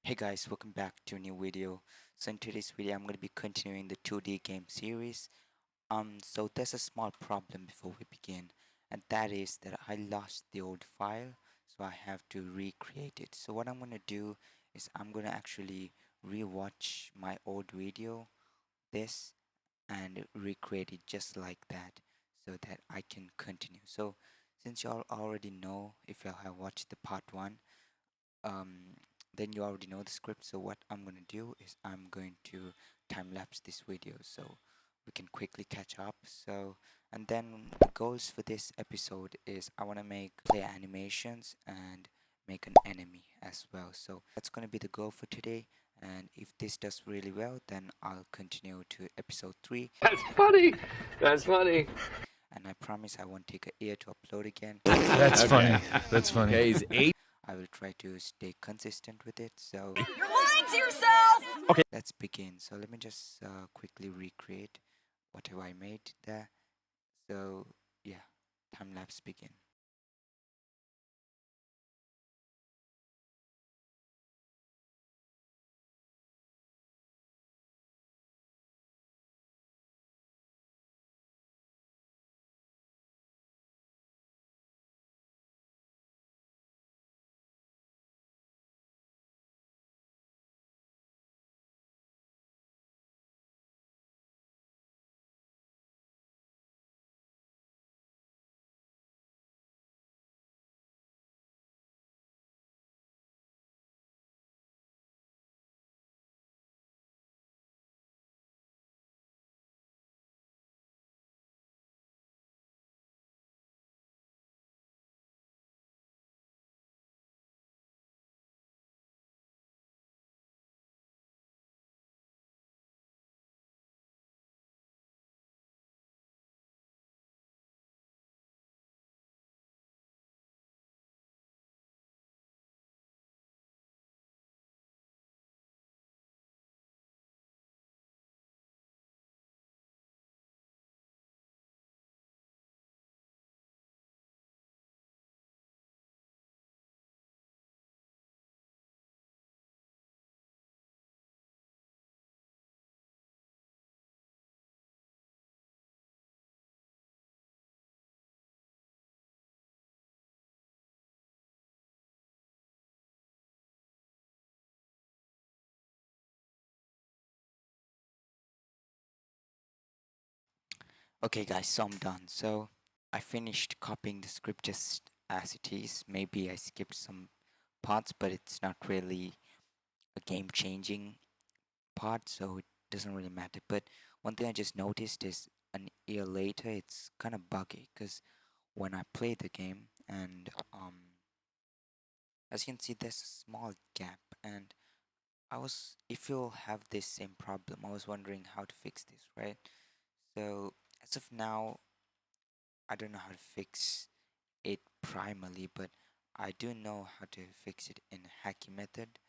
Hey guys, welcome back to a new video. So in today's video, I'm going to be continuing the 2D game series. So there's a small problem before we begin, and that is that I lost the old file, so I have to recreate it. So what I'm going to do is I'm going to actually rewatch my old video, this, and recreate it just like that, so that I can continue. So since y'all already know, if y'all have watched the part 1, um, then you already know the script. So what I'm going to do is I'm going to time lapse this video so we can quickly catch up. So, and then the goals for this episode is I want to make player animations and make an enemy as well. So that's going to be the goal for today. And if this does really well, then I'll continue to episode 3. That's funny. That's funny. And I promise I won't take a year to upload again. That's funny. That's funny. Okay, he's 8. I will try to stay consistent with it. So You're lying to yourself! let's begin. So let me just quickly recreate whatever I made there. So yeah, time lapse begin. Okay guys, so I'm done. So I finished copying the script just as it is. Maybe I skipped some parts, but it's not really a game changing part, so it doesn't really matter. But one thing I just noticed is an year later it's kind of buggy because when I play the game and as you can see there's a small gap, and if you'll have this same problem, I was wondering how to fix this, right? So as of now, I don't know how to fix it primarily, but I do know how to fix it in a hacky method.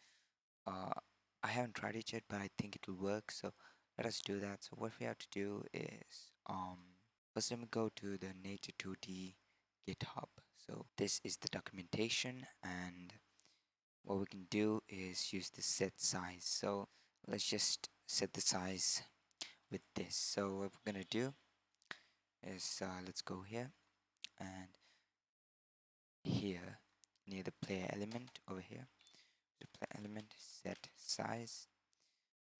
Uh, I haven't tried it yet, but I think it will work. So let us do that. So what we have to do is first let me go to the Nature 2D GitHub. So this is the documentation, and what we can do is use the set size. So let's just set the size with this. So what we're gonna do is let's go here and here near the player element over here. The player element set size,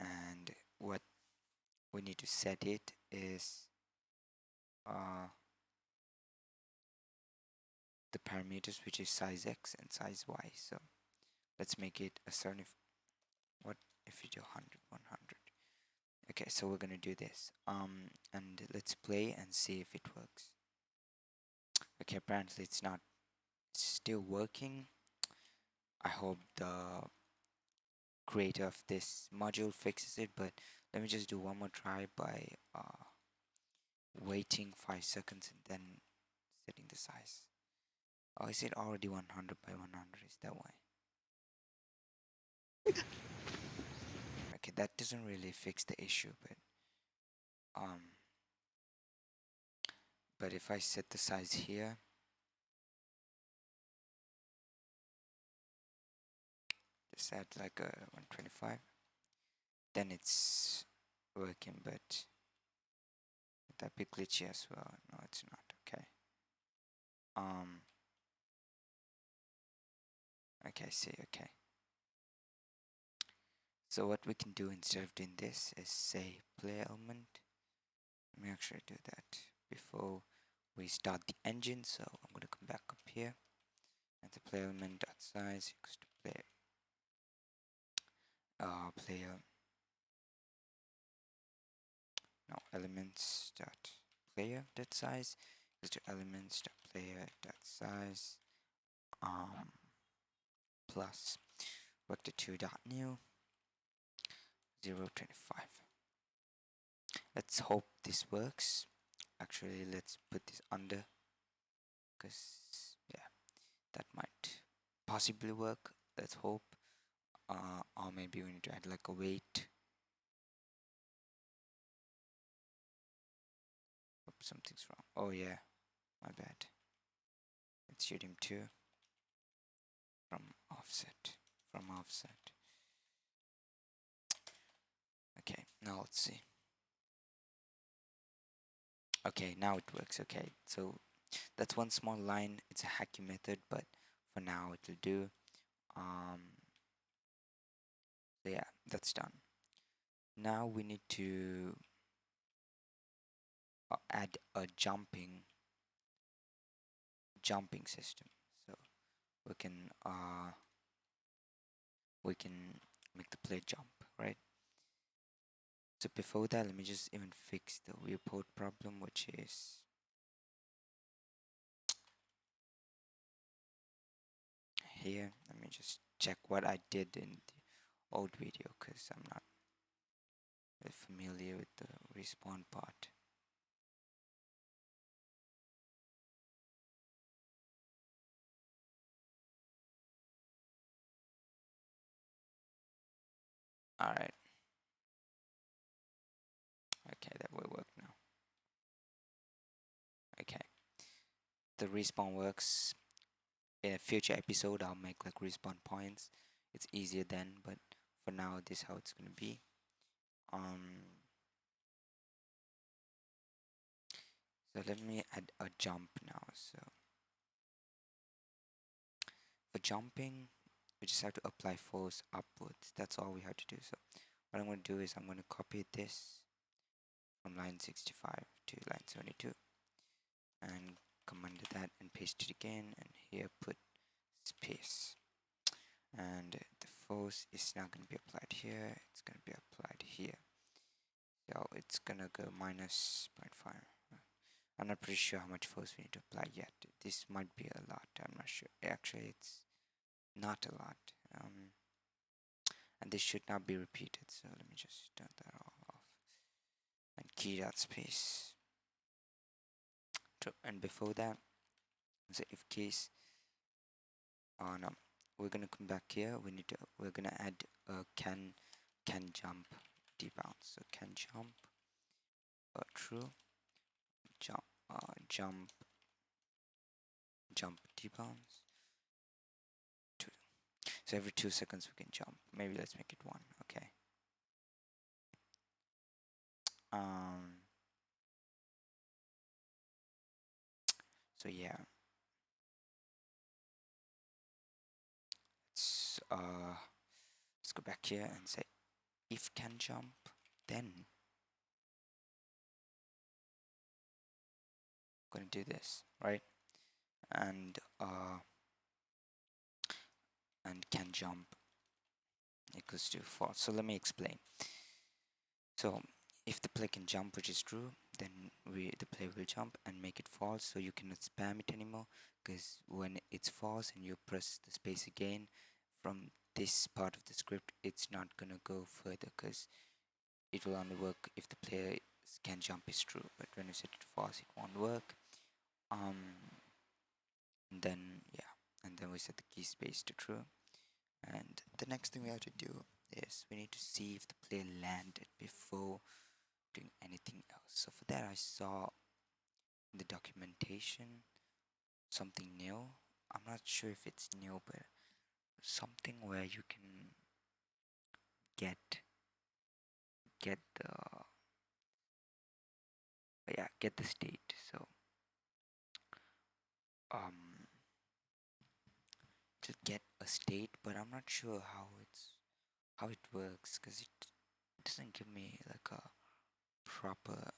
and what we need to set it is uh, the parameters, which is size x and size y. So let's make it a certain what if you do 100 100. Okay, so we're gonna do this and let's play and see if it works. Okay, apparently it's not still working. I hope the creator of this module fixes it, but let me just do one more try by waiting 5 seconds and then setting the size. Oh, is it already 100 by 100? Is that why? Okay, that doesn't really fix the issue, but if I set the size here, just add like a 125, then it's working, but that be glitchy as well. No, it's not. Okay. Um. Okay. See. Okay. So what we can do instead of doing this is say play element. Let me actually do that before we start the engine. So I'm gonna come back up here and the play element dot size equals to player no elements dot player dot size equals to elements dot player dot size plus vector2 dot new 0.25. Let's hope this works. Actually, let's put this under, because yeah, that might possibly work. Let's hope. Or maybe we need to add like a weight. Oops, something's wrong. Oh yeah, my bad. Let's shoot him too. From offset. From offset. Okay, now let's see. Okay, now it works. Okay, so that's one small line. It's a hacky method, but for now it'll do. So yeah, that's done. Now we need to add a jumping system. So we can make the player jump, right? So before that, let me just even fix the viewport problem, which is here. Let me just check what I did in the old video, because I'm not really familiar with the respawn part. Alright. Okay, that will work now. Okay. The respawn works. In a future episode, I'll make like respawn points. It's easier then, but for now, this is how it's gonna be. So let me add a jump now. So for jumping, we just have to apply force upwards. That's all we have to do. So what I'm going to do is I'm going to copy this from line 65 to line 72 and command that and paste it again, and here put space, and the force is now going to be applied here, it's going to be applied here, so it's going to go minus 0.5. I'm not pretty sure how much force we need to apply yet. This might be a lot, I'm not sure. Actually, it's not a lot. And this should not be repeated, so let me just turn that all off. And key dot space. And before that, so if case, oh no, we're gonna come back here. We're gonna add a can jump debounce. So can jump true jump debounce. So every 2 seconds we can jump. Maybe let's make it 1. Okay. So yeah. Let's go back here and say if can jump, then I'm gonna do this, right? And can jump equals to false. So let me explain. So if the player can jump, which is true, then the player will jump and make it false, so you cannot spam it anymore, because when it's false and you press the space again from this part of the script, it's not gonna go further, because it will only work if the player can jump is true, but when you set it false it won't work. And then yeah, and then we set the key space to true, and the next thing we have to do is we need to see if the player landed before doing anything else. So for that, I saw in the documentation something new. I'm not sure if it's new, but something where you can get the get the state. So um to get a state, but I'm not sure how it works because it doesn't give me like a proper.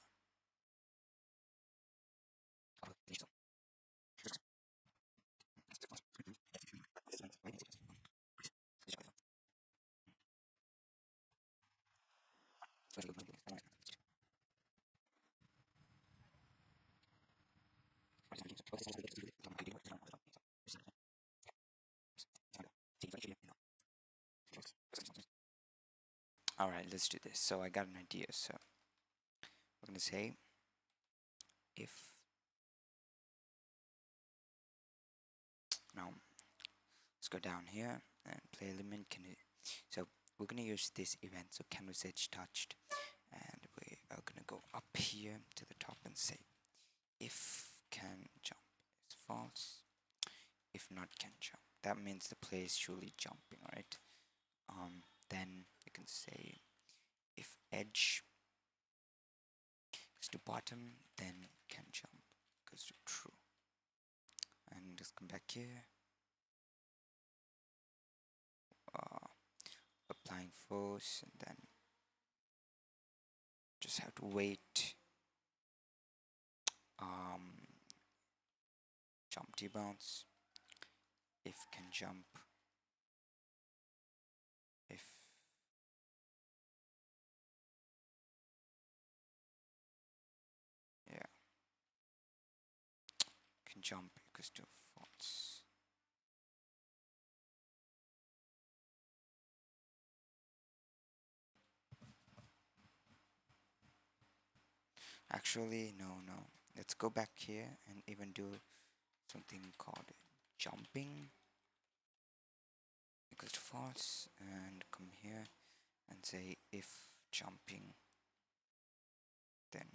All right, let's do this. So I got an idea. So we're gonna say if now let's go down here and play element can it, so we're gonna use this event. So canvas edge touched, and we are gonna go up here to the top and say if can jump is false, if not can jump. That means the player is surely jumping, right? Then you can say if edge goes to bottom, then can jump goes to true. And just come back here. Applying force, and then just have to wait. Jump debounce. If can jump. If yeah can jump equals to false. Actually, no. Let's go back here and even do something called jumping equals to false, and come here and say if jumping, then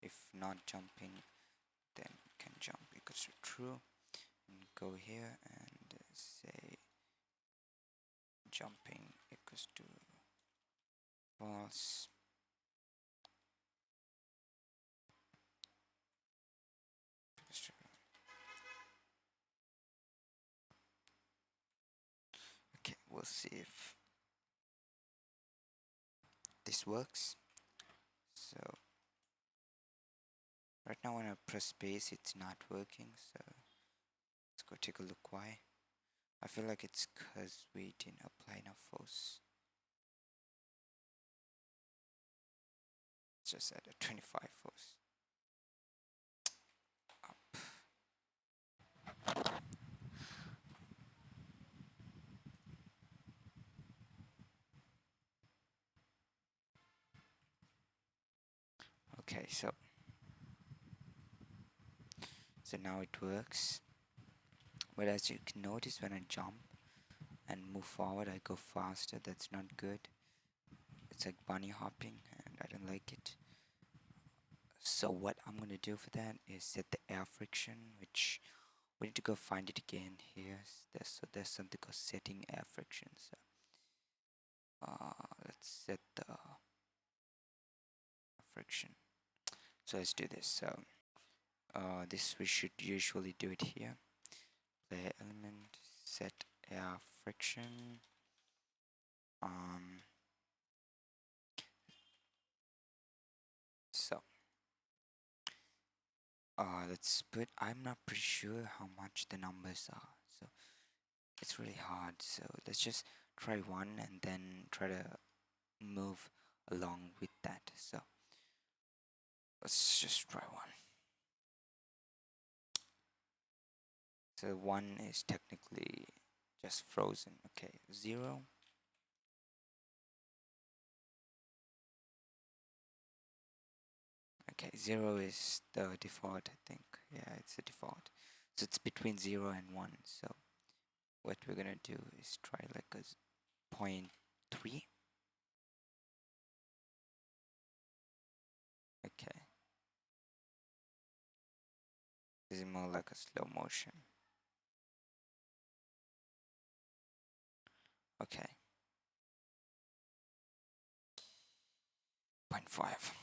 if not jumping, then can jump equals to true, and go here and say jumping equals to false. Okay, we'll see if this works. So right now when I press space, it's not working. So let's go take a look why. I feel like it's because we didn't apply enough force. It's just at a 25 force. Up. Okay, so now it works. But as you can notice, when I jump and move forward, I go faster. That's not good. It's like bunny hopping, and I don't like it. So what I'm gonna do for that is set the air friction, which we need to go find it again here. There's something called setting air friction. So let's set the friction. So let's do this. So this we should usually do it here. Play element, set air friction. So let's put. I'm not pretty sure how much the numbers are. So it's really hard. So let's just try one and then try to move along with that. So let's just try one. So one is technically just frozen. Okay, 0. Okay, 0 is the default, I think. Yeah, it's the default. So it's between 0 and 1. So what we're gonna do is try like a 0.3. Okay. This is more like a slow motion. 5.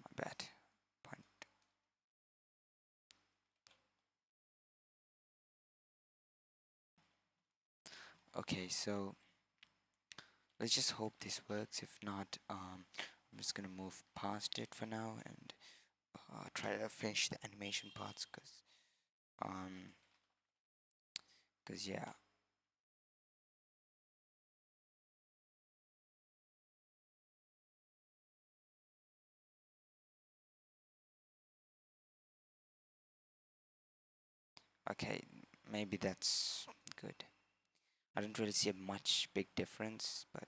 My bad. Point. Okay, so let's just hope this works. If not, I'm just gonna move past it for now and try to finish the animation parts, um, cause yeah. Okay, maybe that's good. I don't really see a much big difference, but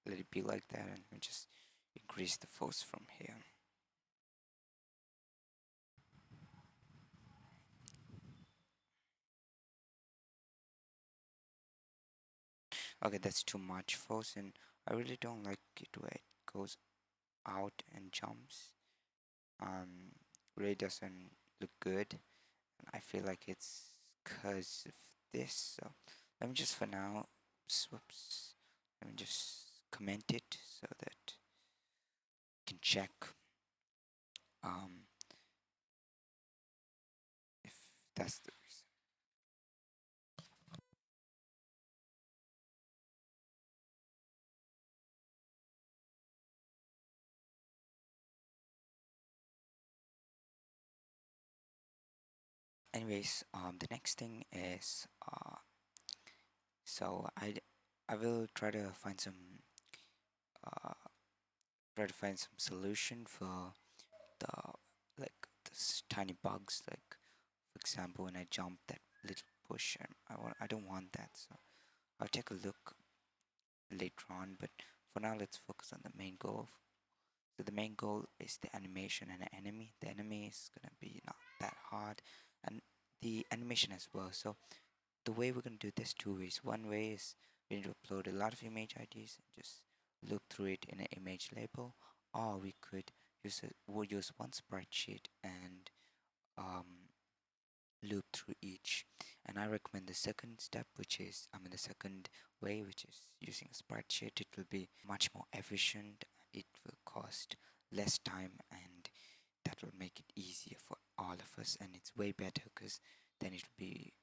let it be like that, and we just increase the force from here. Okay, that's too much force, and I really don't like it where it goes out and jumps. Really doesn't look good, and I feel like it's because of this. So let me just for now, whoops, let me just comment it so that you can check um if that's the reason. Anyways, the next thing is so I will uh try to find some solution for the like this tiny bugs. Like for example, when I jump that little push, and I don't want that. So I'll take a look later on. But for now, let's focus on the main goal. So the main goal is the animation and the enemy. The enemy is gonna be not that hard, and the animation as well. So the way we're gonna do this two ways. One way is we need to upload a lot of image IDs and just look through it in an image label, or we could we'll use one sprite sheet and um, loop through each. And I recommend the second step, which is the second way, which is using a sprite sheet. It will be much more efficient. It will cost less time, and that will make it easier for all of us. And it's way better because then it will be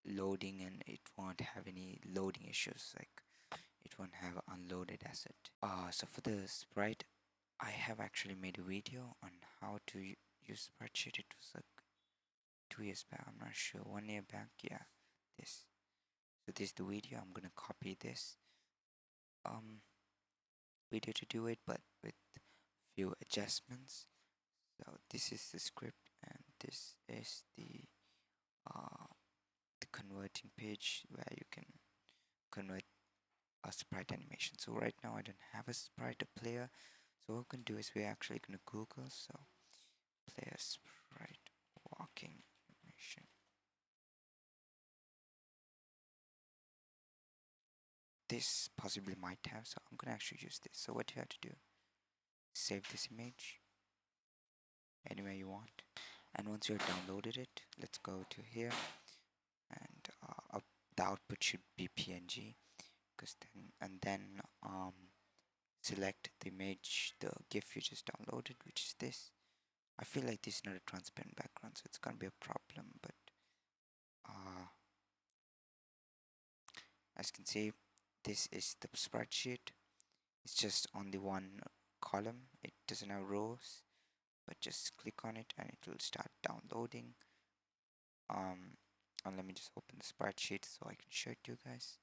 loading and it won't have any loading issues, like it won't have unloaded asset. So for the sprite, I have actually made a video on how to use spreadsheet. It was like 2 years back, I'm not sure, 1 year back, yeah, this. So this is the video. I'm gonna copy this um video to do it, but with few adjustments. So this is the script, and this is uh the converting page where you can convert a sprite animation. So right now I don't have a sprite player. So what we can do is we're actually gonna Google, so player sprite walking animation. This possibly might have, so I'm gonna actually use this. So what you have to do, save this image anywhere you want, and once you have downloaded it, let's go to here, and the output should be PNG, because then select the image, the GIF you just downloaded, which is this. I feel like this is not a transparent background, so it's gonna be a problem, but uh, as you can see, this is the spreadsheet. It's just on the one column, it doesn't have rows, but just click on it and it will start downloading. And let me just open the spreadsheet so I can show it to you guys.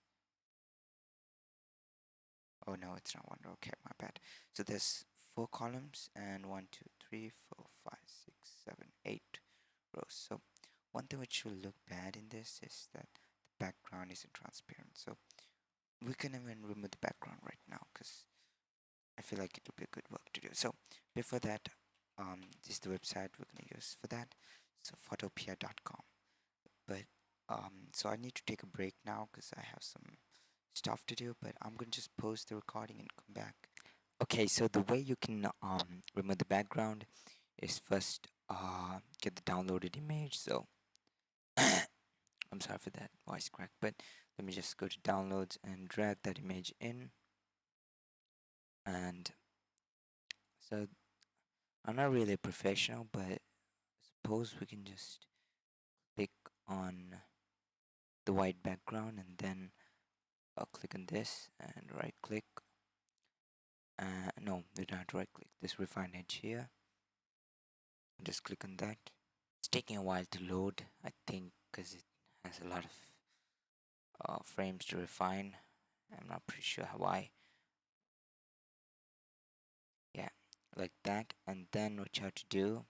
Oh no, it's not one row. Okay, my bad. So there's 4 columns and 1, 2, 3, 4, 5, 6, 7, 8 rows. So one thing which will look bad in this is that the background isn't transparent. So we can even remove the background right now because I feel like it will be a good work to do. So before that, this is the website we're gonna use for that. So photopia.com. But so I need to take a break now because I have some stuff to do. But I'm gonna just pause the recording and come back. Okay, so the way you can remove the background is first get the downloaded image. So I'm sorry for that voice crack, but Let me just go to downloads and drag that image in. And so I'm not really a professional, but suppose we can just click on the white background and then I'll click on this and right click. No, we don't have to right click. This refine edge here. Just click on that. It's taking a while to load, I think, because it has a lot of frames to refine. I'm not pretty sure why. Yeah, like that. And then what you have to do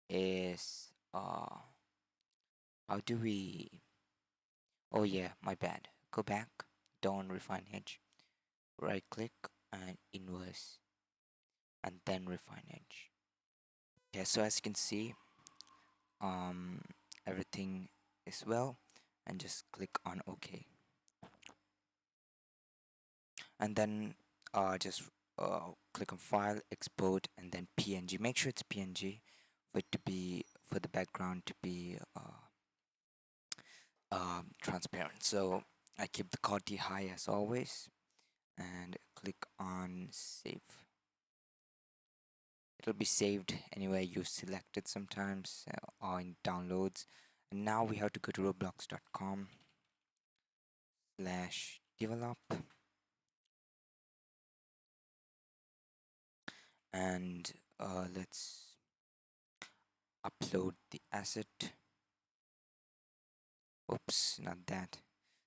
is how do we? Oh yeah, my bad. Go back, don't refine edge. Right click and inverse, and then refine edge. Yeah, so as you can see, um, everything is well, and just click on OK. And then just click on File, Export, and then PNG. Make sure it's PNG for it to be for the background to be transparent. So I keep the quality high as always, and click on Save. It'll be saved anywhere you selected sometimes or in downloads. And now we have to go to roblox.com/develop and let's upload the asset. Oops, not that.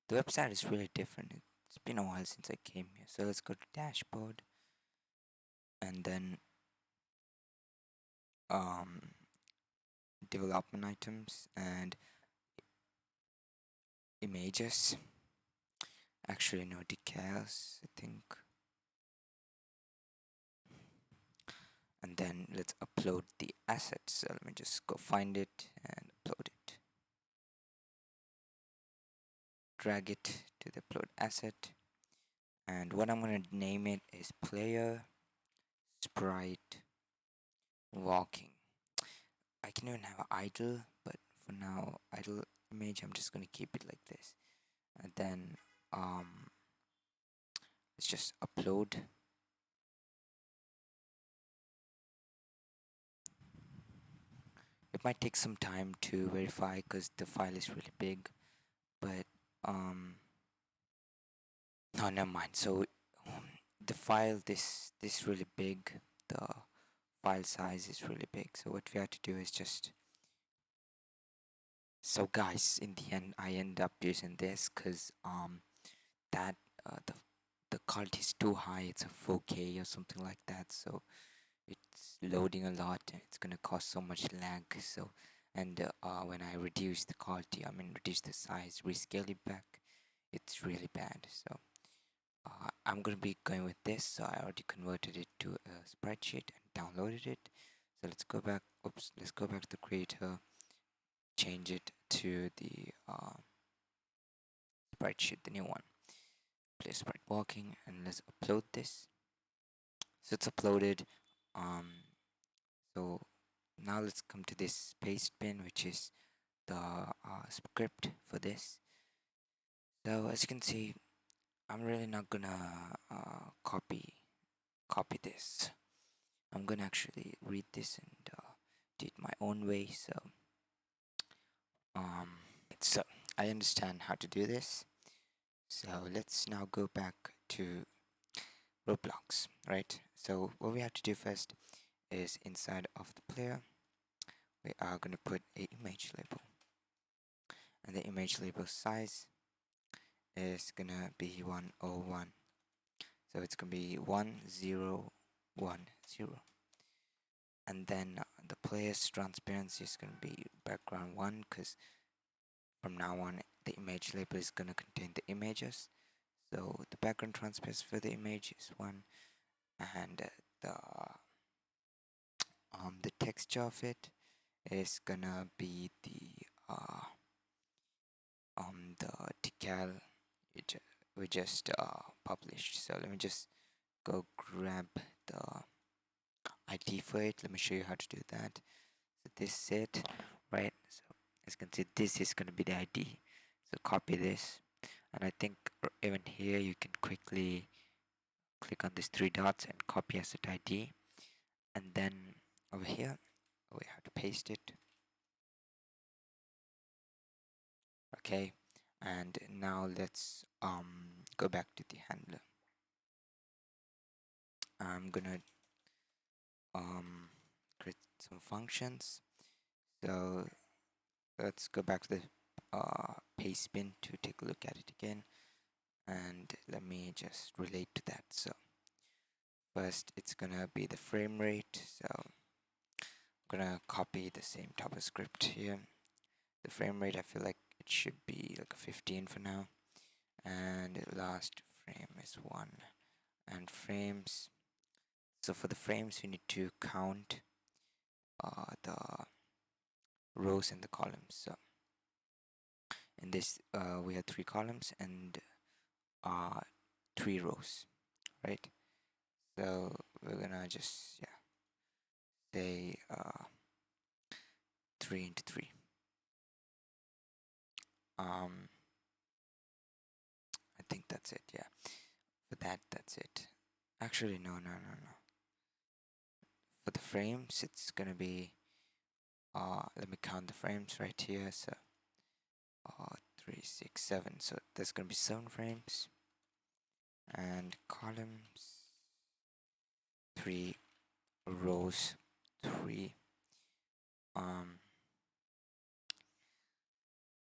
The website is really different. It's been a while since I came here. So let's go to dashboard and then development items and images. Actually, no decals, I think. And then let's upload the assets. So let me just go find it and upload it. Drag it to the upload asset. And what I'm going to name it is player sprite walking. I can even have an idle, but for now, idle image, I'm just going to keep it like this. And then let's just upload. It might take some time to verify because the file is really big, but no, never mind. So the file this really big, the file size is really big. So what we have to do is just so guys, in the end, I end up using this because that the quality is too high. It's a 4K or something like that. So it's loading a lot and it's gonna cause so much lag. So and when I reduce the quality, I mean reduce the size, rescale it back, it's really bad. So I'm gonna be going with this. So I already converted it to a sprite sheet and downloaded it. So let's go back. Oops, let's go back to the creator, change it to the sprite sheet, the new one. Play sprite walking, and let's upload this. So it's uploaded. So now let's come to this paste bin, which is the script for this. So as you can see, I'm really not gonna copy this. I'm gonna actually read this and do it my own way. So I understand how to do this. So let's now go back to Roblox, right? So what we have to do first is inside of the player, we are gonna put a image label, and the image label size is gonna be 101. So it's gonna be 1010. And then the player's transparency is gonna be background 1 because from now on the image label is gonna contain the images. So the background transparency for the image is 1, and the texture of it is gonna be the decal we just published. So let me just go grab the ID for it. Let me show you how to do that. So this is it, right? So as you can see, this is gonna be the ID. So copy this And I think even here you can quickly click on these three dots and copy asset ID, and then over here we have to paste it. Okay, and now let's go back to the handler. I'm gonna create some functions. So let's go back to the paste bin to take a look at it again, and let me just relate to that. So first it's gonna be the frame rate, so I'm gonna copy the same type of script here. The frame rate, I feel like it should be like a 15 for now, and last frame is 1. And frames, so for the frames we need to count the rows and the columns. So in this we have 3 columns and 3 rows, right? So we're gonna just say 3 into 3. I think that's it. Yeah, for that's it. Actually, no. For the frames, it's gonna be let me count the frames right here. So 3, 6, 7. So there's gonna be 7 frames, and columns 3, rows 3.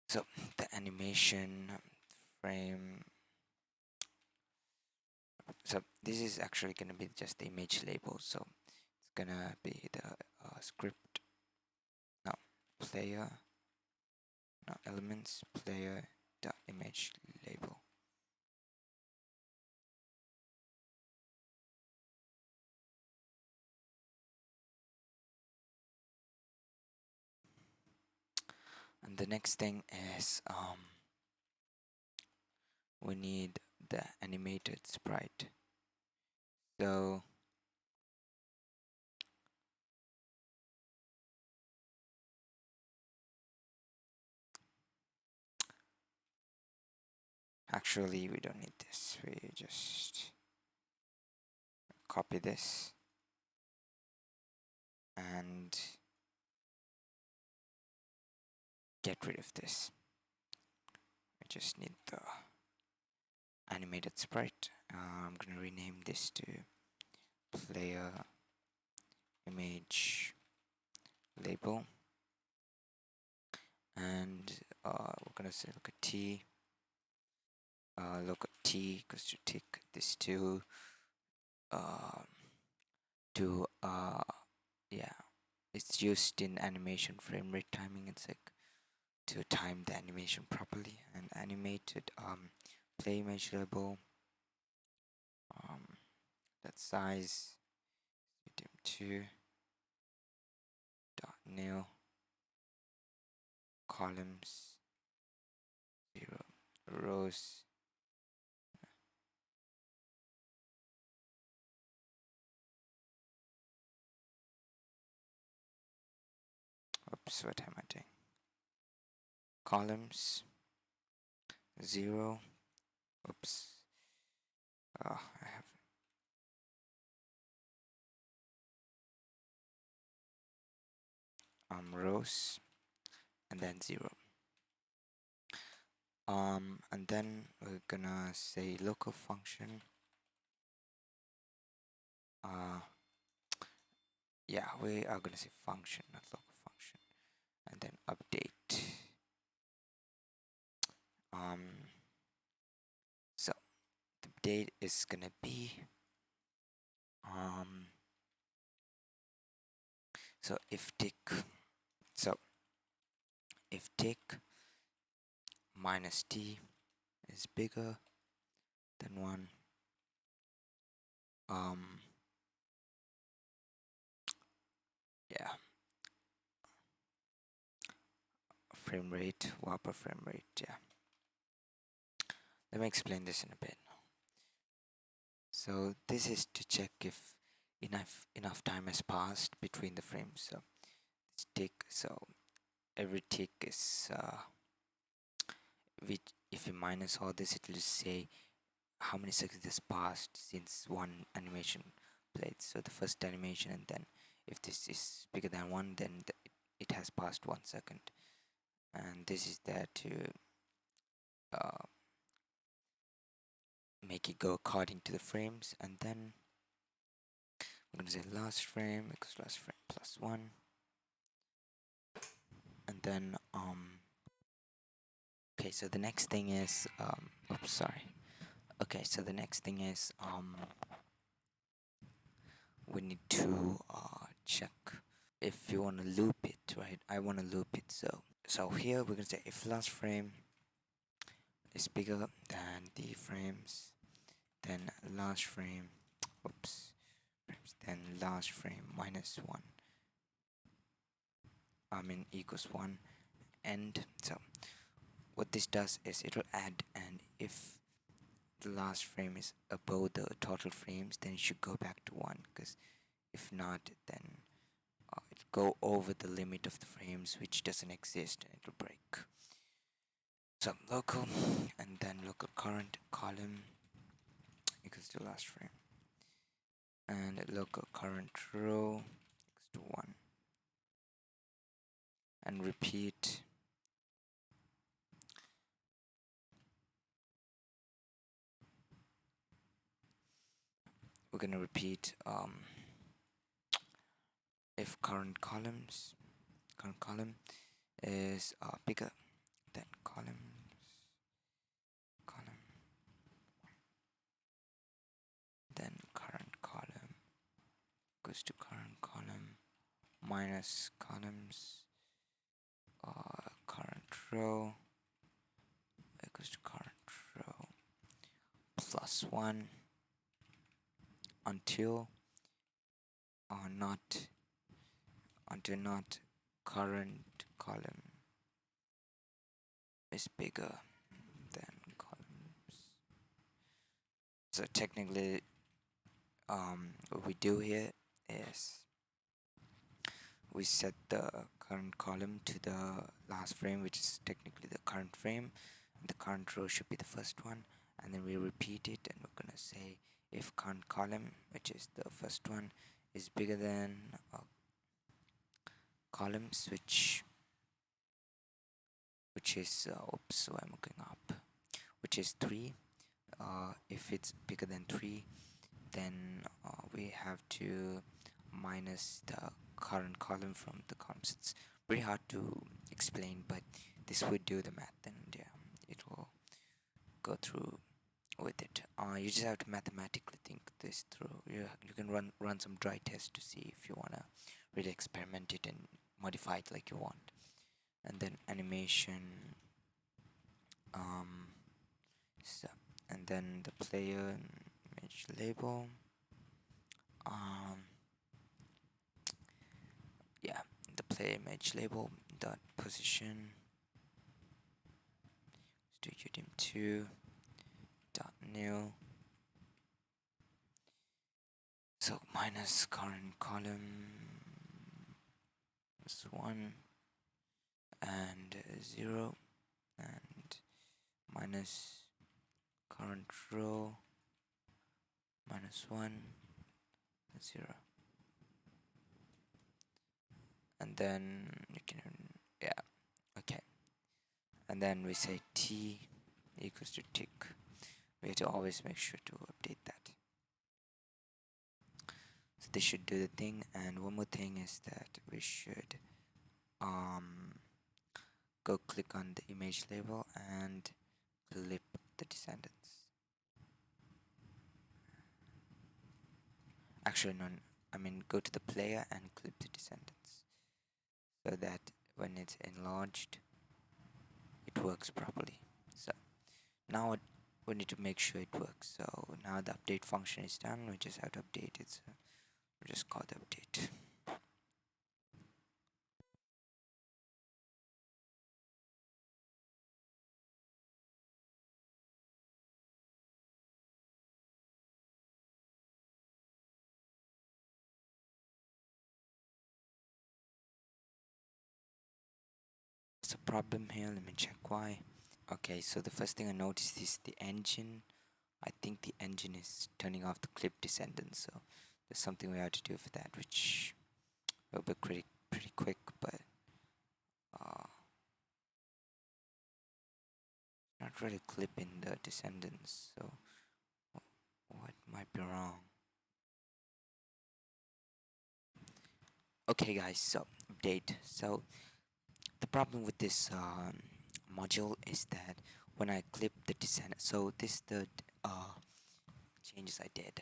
So the animation frame. So this is actually gonna be just the image label. So it's gonna be the script. No, player. No, elements player dot image label. And the next thing is we need the animated sprite. So actually we don't need this. We just copy this and get rid of this. We just need the animated sprite. I'm gonna rename this to player image label, and we're gonna say look at T. Look at T because to take this to yeah, it's used in animation frame rate timing. It's like to time the animation properly. And animated play image label, that size medium 2 dot new columns 0 rows. Oops, what am I doing? Columns 0. Oops. Oh, I have rows and then 0. And then we're gonna say local function. Yeah, we are gonna say function, not local function, and then update. So the update is gonna be so if tick minus t is bigger than 1, yeah, frame rate, Whopper frame rate, yeah. Let me explain this in a bit. So this is to check if enough time has passed between the frames. So it's tick, so every tick is if you minus all this, it will just say how many seconds has passed since one animation played. So the first animation, and then if this is bigger than 1, then it has passed 1 second. And this is there to uh, make it go according to the frames. And then we're gonna say last frame equals last frame plus 1. And then okay, so the next thing is oops, sorry. Okay, so the next thing is we need to check if you want to loop it, right? I want to loop it. So here we're gonna say if last frame is bigger than the frames, then last frame, oops, then last frame minus 1, equals 1. And so what this does is it will add, and if the last frame is above the total frames, then it should go back to 1, because if not, then it'll go over the limit of the frames, which doesn't exist, and it'll break. So local, and then local current column equals to last frame, and local current row equals to 1, and repeat. We're gonna repeat if current column is bigger than column, then current column goes to current column minus columns current row equals to current row plus 1 until not current column is bigger than columns. So technically what we do here is we set the current column to the last frame, which is technically the current frame, and the current row should be the first one, and then we repeat it, and we're gonna say if current column, which is the first one, is bigger than columns which is oops, so I'm looking up, which is 3. If it's bigger than 3, then we have to minus the current column from the columns. It's pretty hard to explain, but this would do the math, and yeah, it will go through with it. You just have to mathematically think this through. You can run some dry tests to see if you wanna really experiment it and modify it like you want. And then animation, so, and then the player image label, yeah, the player image label dot position studio dim 2 dot new. So minus current column is 1 and 0, and minus current row minus 1 0, and then you can, yeah, okay, and then we say t equals to tick. We have to always make sure to update that. So this should do the thing. And one more thing is that we should go click on the image label and clip the descendants. Actually, no, I mean go to the player and clip the descendants, so that when it's enlarged, it works properly. So now we need to make sure it works. So now the update function is done. We just have to update it. So we'll just call the update. There's a problem here. Let me check why. Okay, so the first thing I noticed is the engine. I think the engine is turning off the clip descendants, so there's something we have to do for that, which will be pretty quick, but uh, not really clipping the descendants, so what might be wrong? Okay, guys, so update. So the problem with this module is that when I clip the descendant, so this the changes I did.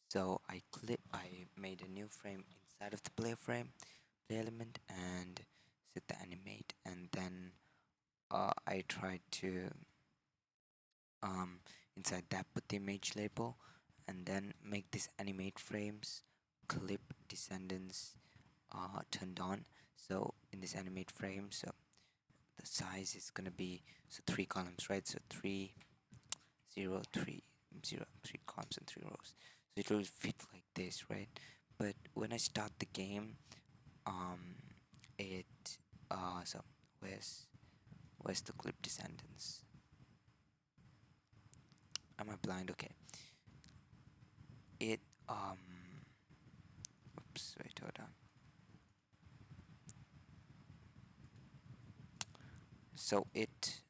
So I made a new frame inside of the player frame, play element, and set the animate, and then I tried to um, inside that put the image label, and then make this animate frames, clip descendants turned on. So in this animate frame, so the size is gonna be so 3 columns, right? So 3 0 3 0 3 columns and 3 rows. So it will fit like this, right? But when I start the game, um, it so where's the clip descendants? Am I blind? Okay. It oops, wait, hold on. So it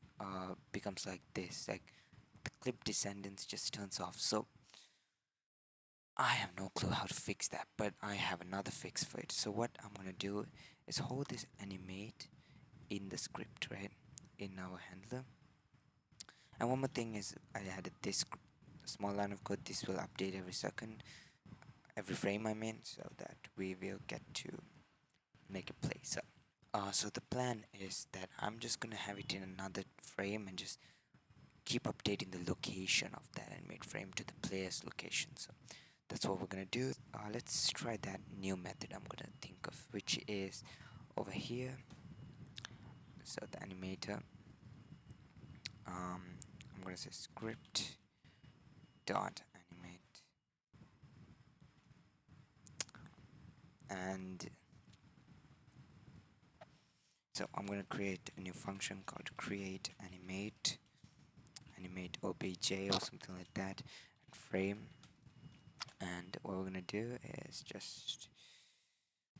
becomes like this, like the clip descendants just turns off. So I have no clue how to fix that, but I have another fix for it. So what I'm gonna do is hold this animate in the script, right, in our handler. And one more thing is I added this small line of code. This will update every second, every frame I mean, so that we will get to make it play. So the plan is that I'm just gonna have it in another frame and just keep updating the location of that animate frame to the player's location. So that's what we're gonna do. Let's try that new method I'm gonna think of, which is over here. So the animator, I'm gonna say script dot animate, and so I'm gonna create a new function called create animate obj or something like that, and frame. And what we're gonna do is just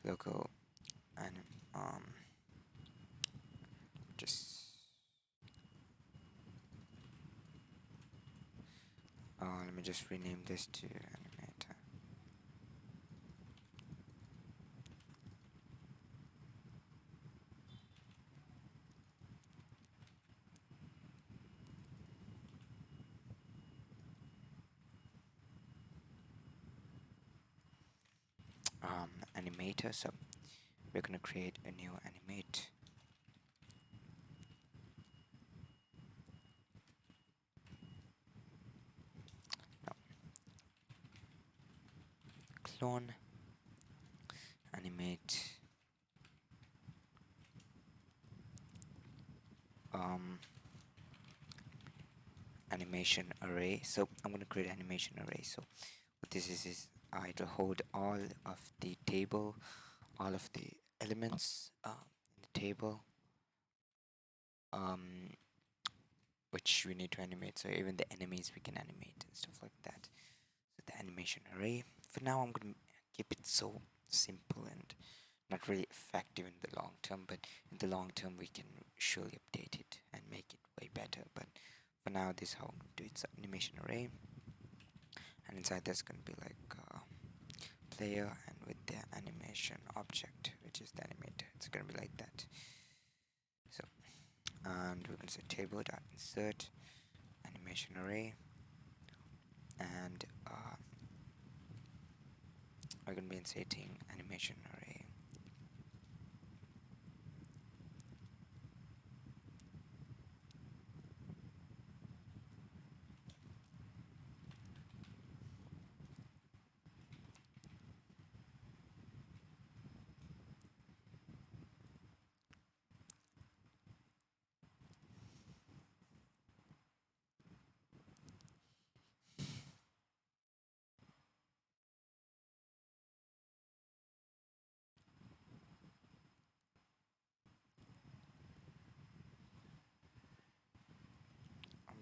local and just let me just rename this to animator. Animator. So we're gonna create a new animate. No. Clone animate animation array. So I'm going to create animation array. So what this is it'll hold all of the table, all of the elements in the table, which we need to animate. So even the enemies we can animate and stuff like that. So the animation array. For now, I'm going to keep it so simple and not really effective in the long term, but in the long term we can surely update it and make it way better. But for now, this is how I'm going to do it. So animation array, and inside there's going to be like player, and with the animation object, which is the animator, it's going to be like that. So, and we're going to say table dot insert animation array, and we're going to be inserting animation array.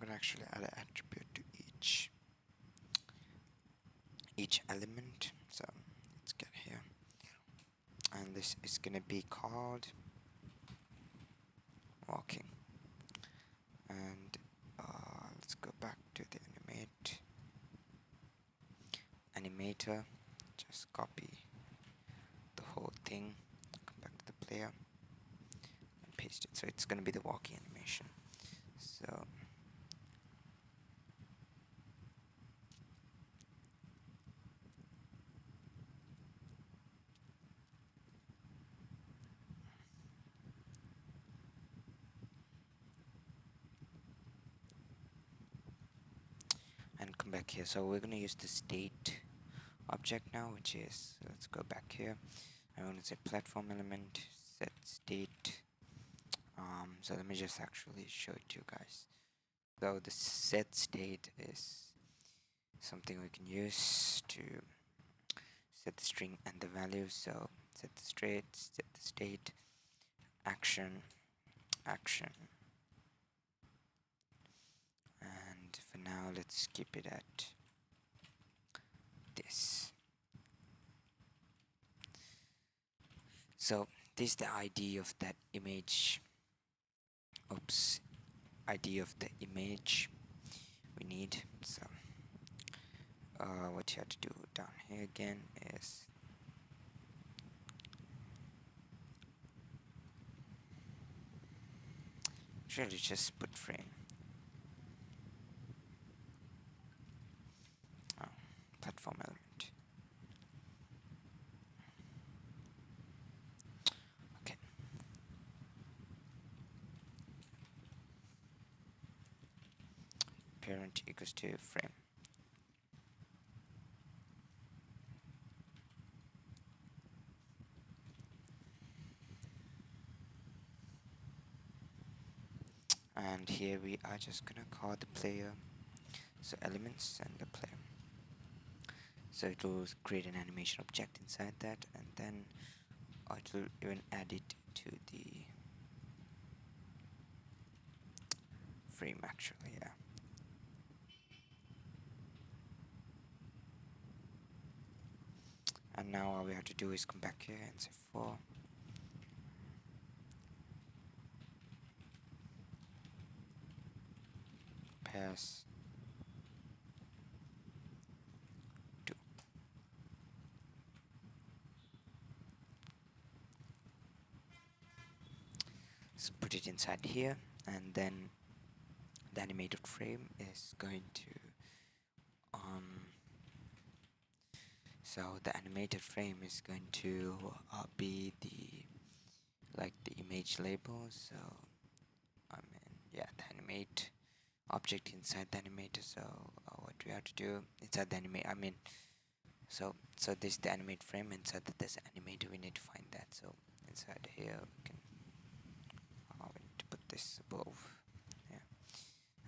gonna actually add an attribute to each element. So let's get here, and this is gonna be called walking. And let's go back to the animator. Just copy the whole thing, come back to the player, and paste it. So it's gonna be the walking animation. So and come back here. So we're gonna use the state object now, which is, let's go back here. I'm gonna say platform element set state. So let me just actually show it to you guys. So the set state is something we can use to set the string and the value. So set the state, action, and for now let's keep it at this. So this is the ID of that image. Oops, ID of the image we need. So what you have to do down here again is actually just put frame. Platform element. Okay. Parent equals to frame. And here we are just gonna call the player, so elements and the player. So it will create an animation object inside that, and then it will even add it to the frame actually, yeah. And now all we have to do is come back here and say for pass to. So put it inside here, and then the animated frame is going to so the animated frame is going to be the image label. So I mean, yeah, the animate object inside the animator. So what we have to do inside the animate, I mean, so this is the animate frame. Inside this animator we need to find that. So inside here we can we need to put this above, yeah,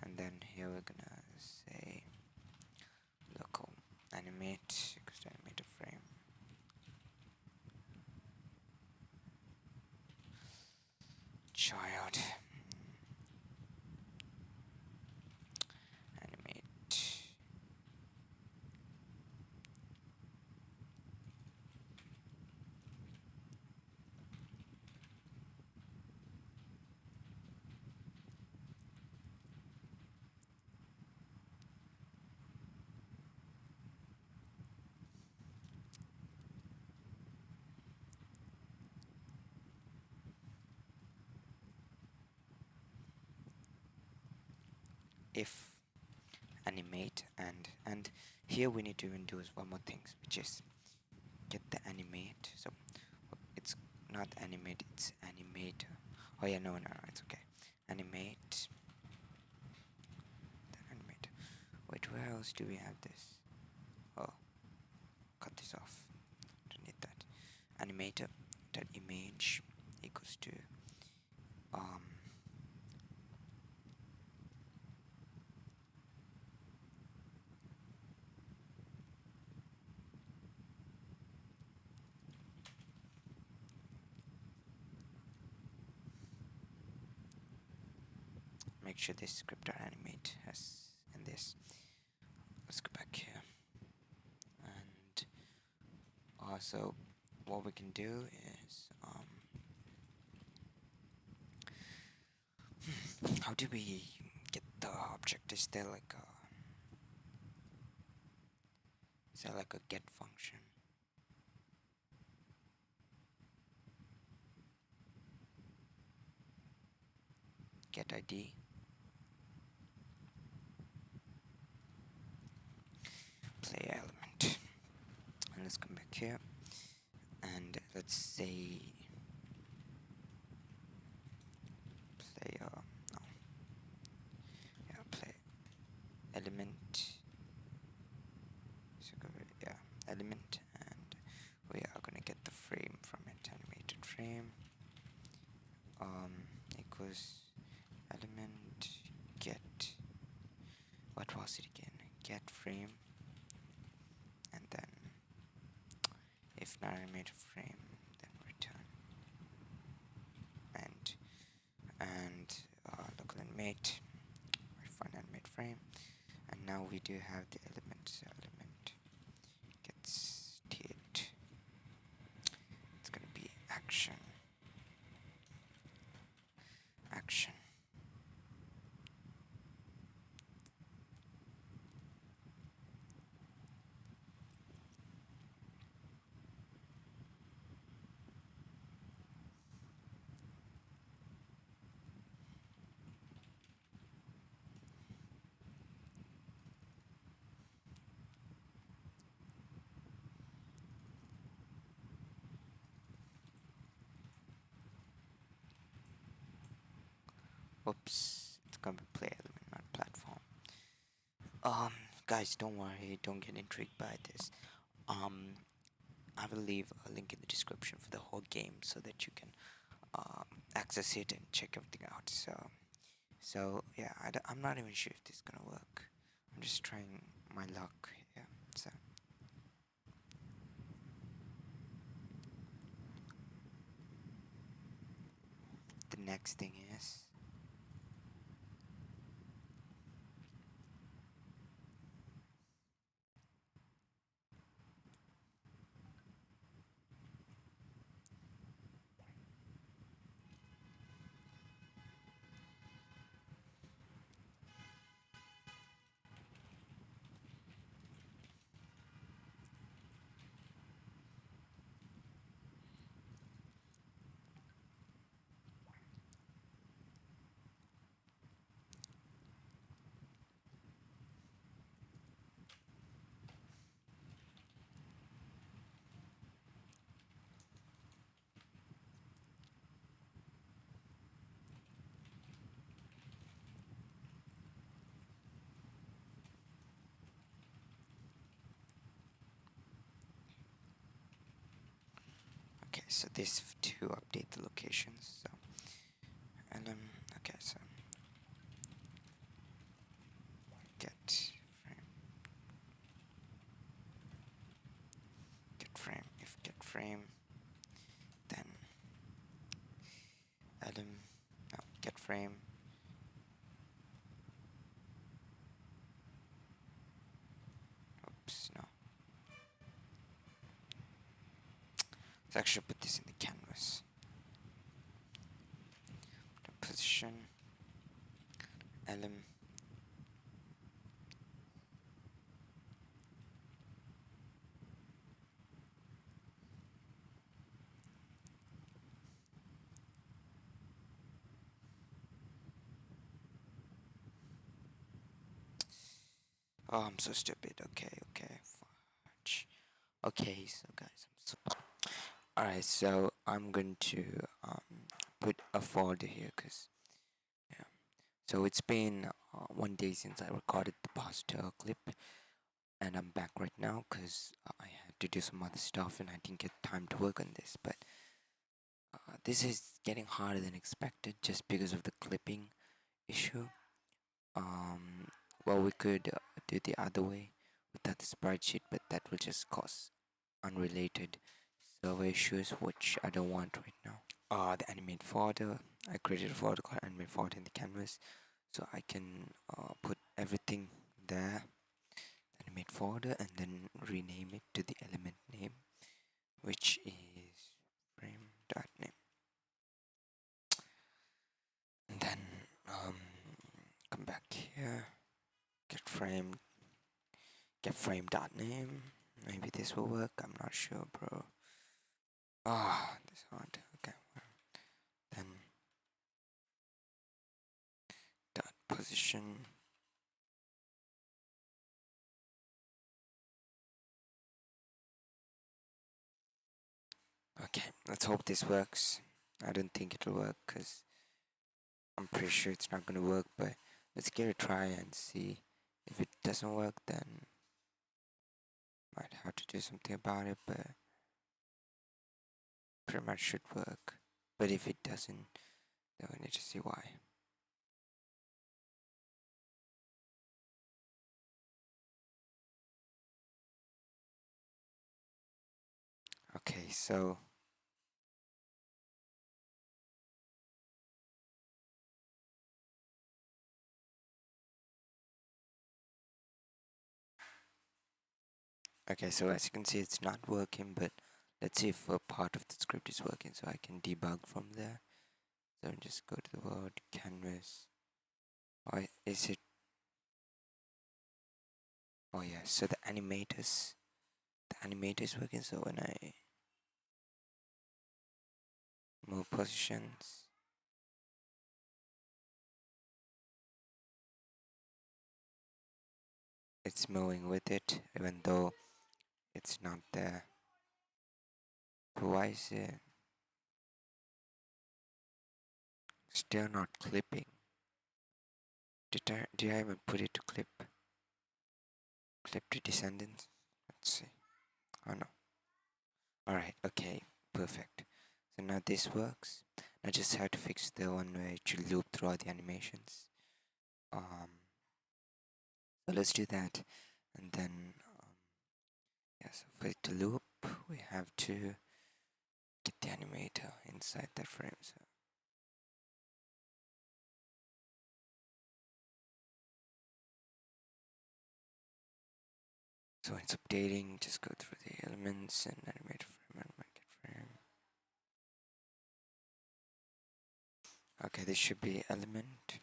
and then here we're gonna say local animate equals to animator frame child animate. If animate and here we need to even do is one more thing, which is get the animate. So it's not animate, it's animator. Oh yeah, no, it's okay. Animate, then animate. Wait, where else do we have this? Oh, cut this off. Don't need that. Animator dot image equals to make sure this script are animate as in this. Let's go back here, and also what we can do is how do we get the object? Is there like a get function? Get ID. Play element. And let's come back here. And let's say play no. Yeah, play element. So go with, yeah, element, and we are gonna get the frame from it. Animated frame equals element get, what was it again? Get frame, and then if not animated frame, then return, and local animate, find animate frame, and now we do have the element. So element gets state. It's gonna be action. Action. Oops, it's gonna be play element, not platform. Guys, don't worry, don't get intrigued by this. I will leave a link in the description for the whole game so that you can access it and check everything out. So yeah, I'm not even sure if this is gonna work. I'm just trying my luck here. So the next thing is okay. So this to update the locations. So and okay. So get frame. If get frame, then no, get frame. Oops, no. Let's actually put this in the canvas. The position element. Oh, I'm so stupid. Okay, fudge. Okay, so guys, alright, so I'm going to put a folder here, cause yeah. So it's been 1 day since I recorded the past clip, and I'm back right now, cause I had to do some other stuff, and I didn't get time to work on this. But this is getting harder than expected, just because of the clipping issue. Well, we could do the other way without the sprite sheet, but that will just cause unrelated server issues, which I don't want right now. The animate folder, I created a folder called animate folder in the canvas. So I can put everything there, animate folder, and then rename it to the element name, which is frame.name. And then come back here, get frame.name. Maybe this will work. I'm not sure, bro. This hard. Okay. Then dot position. Okay, let's hope this works. I don't think it'll work because I'm pretty sure it's not gonna work, but let's give it a try and see. If it doesn't work, then might have to do something about it, but pretty much should work. But if it doesn't, then we need to see why. Okay, so as you can see, it's not working, but let's see if a part of the script is working, so I can debug from there. So just go to the word canvas. Or is it? Oh yeah, so the animator is working. So when I move positions, it's moving with it, even though it's not there. But why is it still not clipping? Did I even put it to clip? Clip to descendants? Let's see. Oh no. Alright, okay, perfect. So now this works. I just have to fix the one where it should loop throughout the animations. So let's do that. And then, so for it to loop, we have to get the animator inside that frame. So when it's updating, just go through the elements and animate frame and make it frame. Okay, this should be element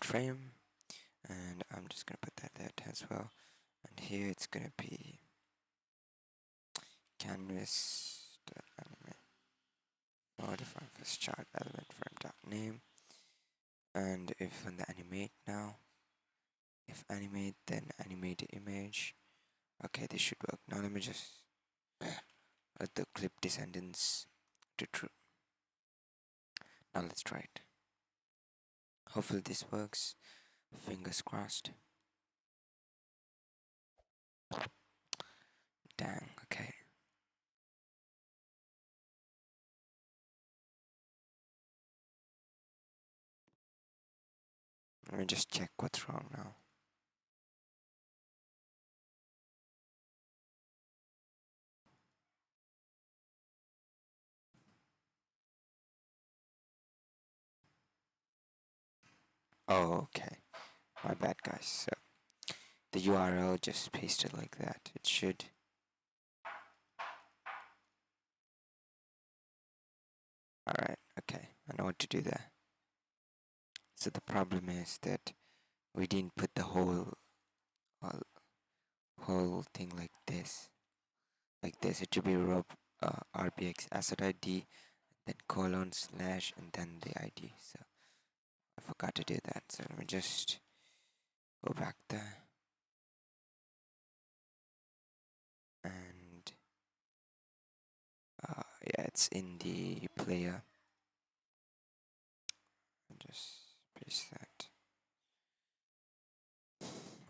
frame, and I'm just gonna put that there as well. And here it's gonna be canvas animate. Define first chart element frame.name. And if on the animate now, if animate, then animate image. Okay, this should work. Now let me just let the clip descendants to true. Now let's try it. Hopefully this works. Fingers crossed. Dang, okay. Let me just check what's wrong now. Oh, okay. My bad, guys. So the URL just pasted like that. It should. Alright, okay. I know what to do there. So the problem is that we didn't put the whole thing like this. Like this, it should be RBX asset ID, then colon slash, and then the ID. So I forgot to do that. So let me just go back there. And yeah, it's in the player. I'll just paste that.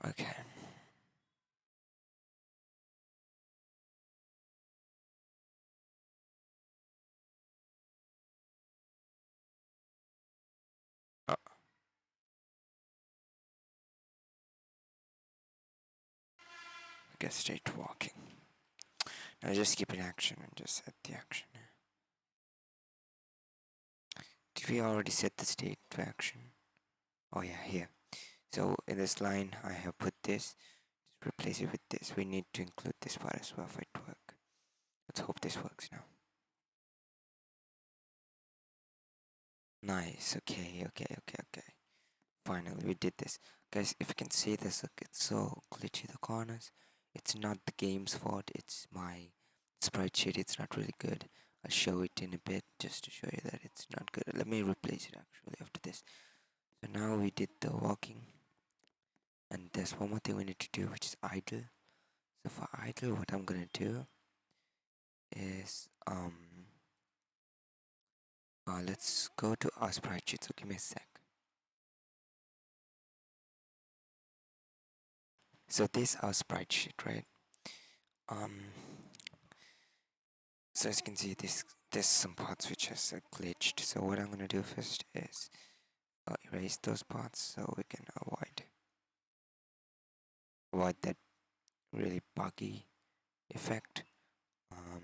Okay. Oh. I guess straight to walking. Now just keep it action and just set the action. Did we already set the state to action? Oh yeah, here. So in this line, I have put this. Just replace it with this. We need to include this part as well for it to work. Let's hope this works now. Nice. Okay. Finally, we did this. Guys, if you can see this, look, it's so glitchy, the corners. It's not the game's fault, it's my sprite sheet. It's not really good. I'll show it in a bit just to show you that it's not good. Let me replace it actually after this. So now we did the walking. And there's one more thing we need to do, which is idle. So for idle, what I'm gonna do is let's go to our sprite sheet. So give me a sec. So this is our sprite sheet, right? So as you can see, there's some parts which has glitched. So what I'm gonna do first is erase those parts so we can avoid that really buggy effect. What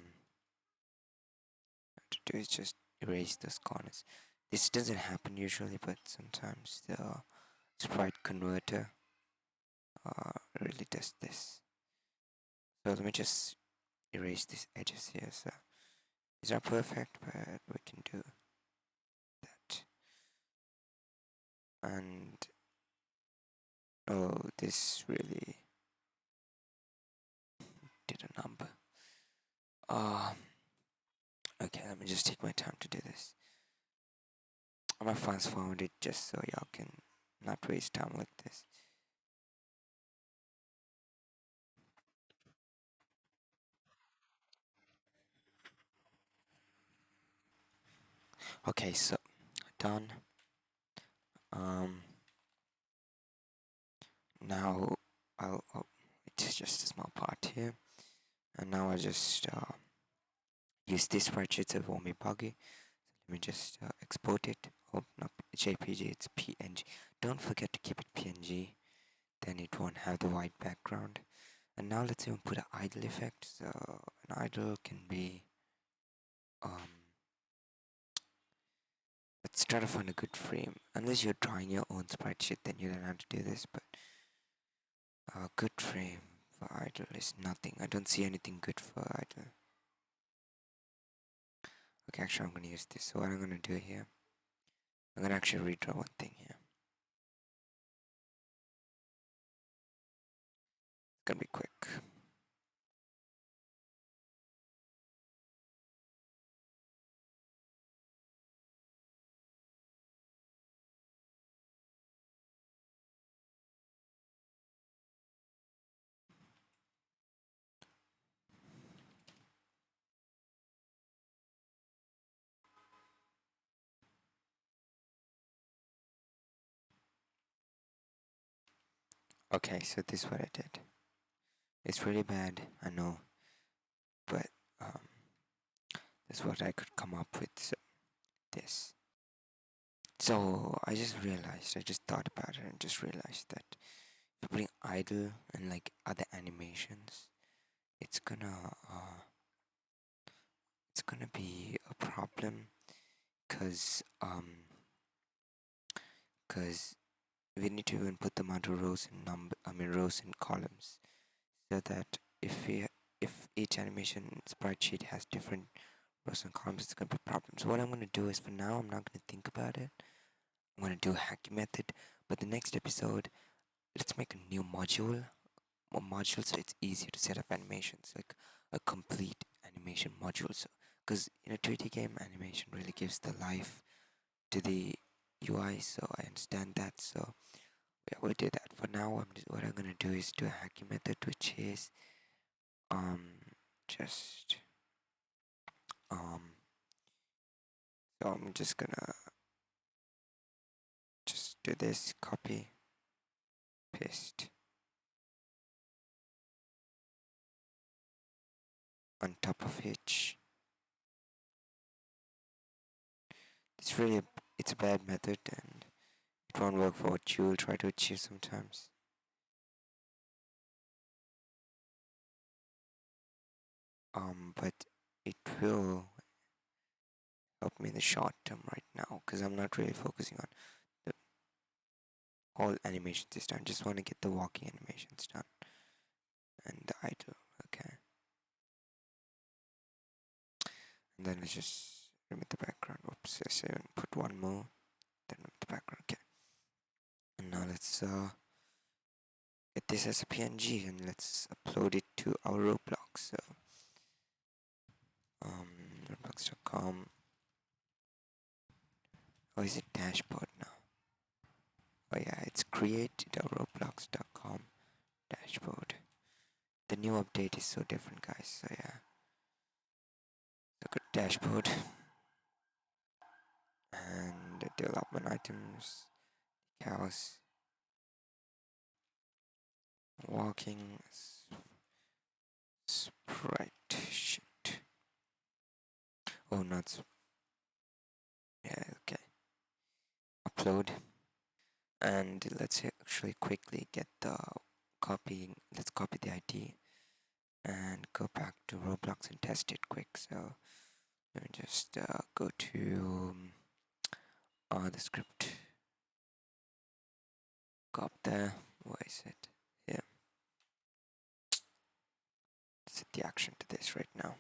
to do is just erase those corners. This doesn't happen usually, but sometimes the sprite converter really does this. So let me just erase these edges here. So it's not perfect, but we can do that. And oh, this really did a number. Okay, let me just take my time to do this. I'm gonna fast forward it just so y'all can not waste time like this. Okay, so done. Now it's just a small part here, and now I just use this spreadsheet so it won't be buggy. Let me just export it. Oh, not JPG, it's PNG. Don't forget to keep it PNG, then it won't have the white background. And now let's even put an idle effect. So an idle can be let's try to find a good frame. Unless you're drawing your own sprite sheet, then you don't have to do this. But a good frame for idle is nothing. I don't see anything good for idle. Okay, actually, I'm gonna use this. So what I'm gonna do here, I'm gonna actually redraw one thing here. It's gonna be quick. Okay, so this is what I did. It's really bad, I know, but that's what I could come up with. So this. So I just thought about it and just realized that if you bring idle and like other animations, it's gonna be a problem because we need to even put them under rows and rows and columns, so that if each animation sprite sheet has different rows and columns, it's gonna be a problem. So what I'm gonna do is, for now, I'm not gonna think about it. I'm gonna do a hacky method, but the next episode, let's make a new module, so it's easier to set up animations, like a complete animation module. So, because in a 2D game, animation really gives the life to the UI. So I understand that. So yeah, we'll do that. For now, what I'm gonna do is do a hacky method, which is just so I'm just gonna just do this, copy, paste on top of each. It's a bad method, and it won't work for what you'll try to achieve sometimes. But it will help me in the short term right now because I'm not really focusing on the whole animation this time. Just want to get the walking animations done and the idle. Okay, and then let's just remove the background. Oops, yes, I put one more. Then remove the background. Okay, and now let's get this as a PNG and let's upload it to our Roblox. So roblox.com. Oh, is it dashboard now? Oh yeah, it's create.roblox.com dashboard. The new update is so different, guys. So yeah, look at dashboard and the development items, cows, walking, sprite, shit. Oh, not. Yeah, okay. Upload, and let's actually quickly get the copying. Let's copy the ID and go back to Roblox and test it quick. So let me just go to the script. Go up there. Where is it? Yeah. Set the action to this right now.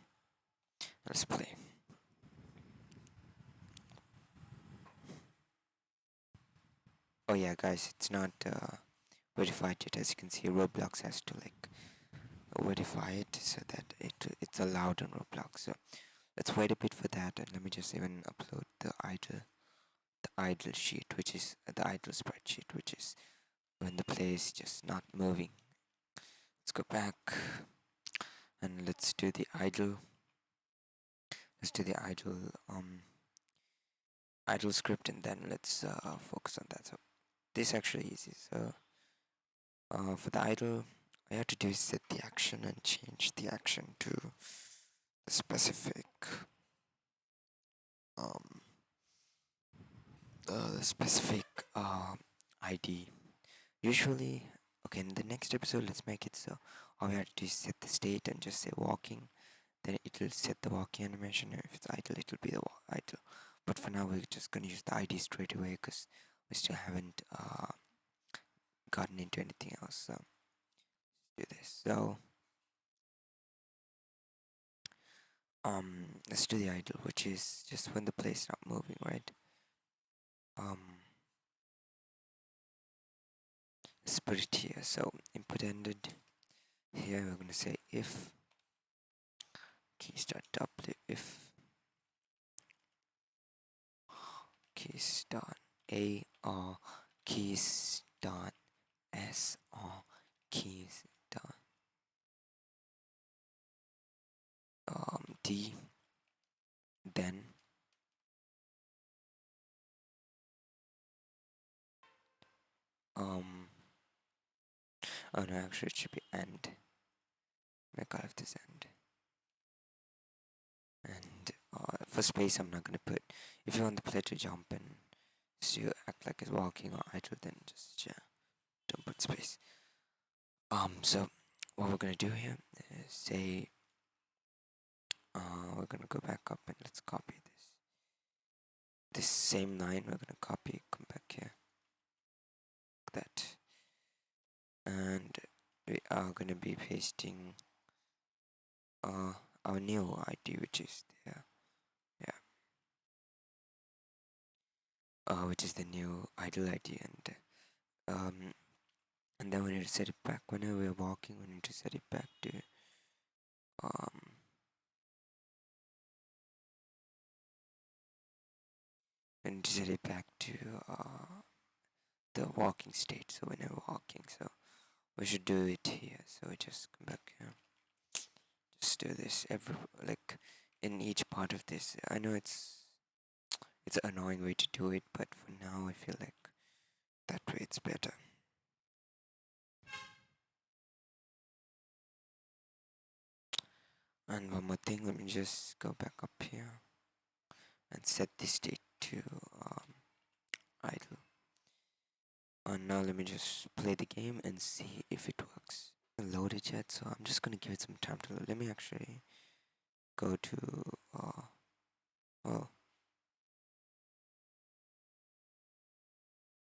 Let's play. Oh yeah, guys, it's not verified yet. As you can see, Roblox has to like verify it so that it's allowed on Roblox. So let's wait a bit for that, and let me just even upload the idle sheet, which is the idle spreadsheet, which is when the play is just not moving. Let's go back and let's do the idle. Let's do the idle script, and then let's focus on that. So this actually easy. So for the idle, all you have to do is set the action and change the action to the specific um the specific ID. Usually, okay, in the next episode, let's make it so all we have to do is set the state and just say walking. Then it will set the walking animation. If it's idle, it will be the idle. But for now, we're just gonna use the ID straight away because we still haven't gotten into anything else. So let's do this. So let's do the idle, which is just when the play is not moving, right? Let's put it here. So input ended. Here we're gonna say if keys dot w if keys dot a r keys dot s r keys dot d, then oh no, actually it should be end. Make all of this end. And for space I'm not gonna put. If you want the player to jump and still act like it's walking or idle, then just don't put space. So what we're gonna do here is say we're gonna go back up and let's copy this same line. We're gonna copy, come back here, like that, and we are gonna be pasting our new ID, which is there, yeah, which is the new idle ID, and then we need to set it back whenever we're walking. We need to set it back to we need to set it back to the walking state. So whenever walking, so we should do it here. So we just come back here. Just do this every like in each part of this. I know it's an annoying way to do it, but for now I feel like that way it's better. And one more thing, let me just go back up here and set this state to idle. And now let me just play the game and see if it works. Load it yet, so I'm just gonna give it some time to load. Let me actually go to well,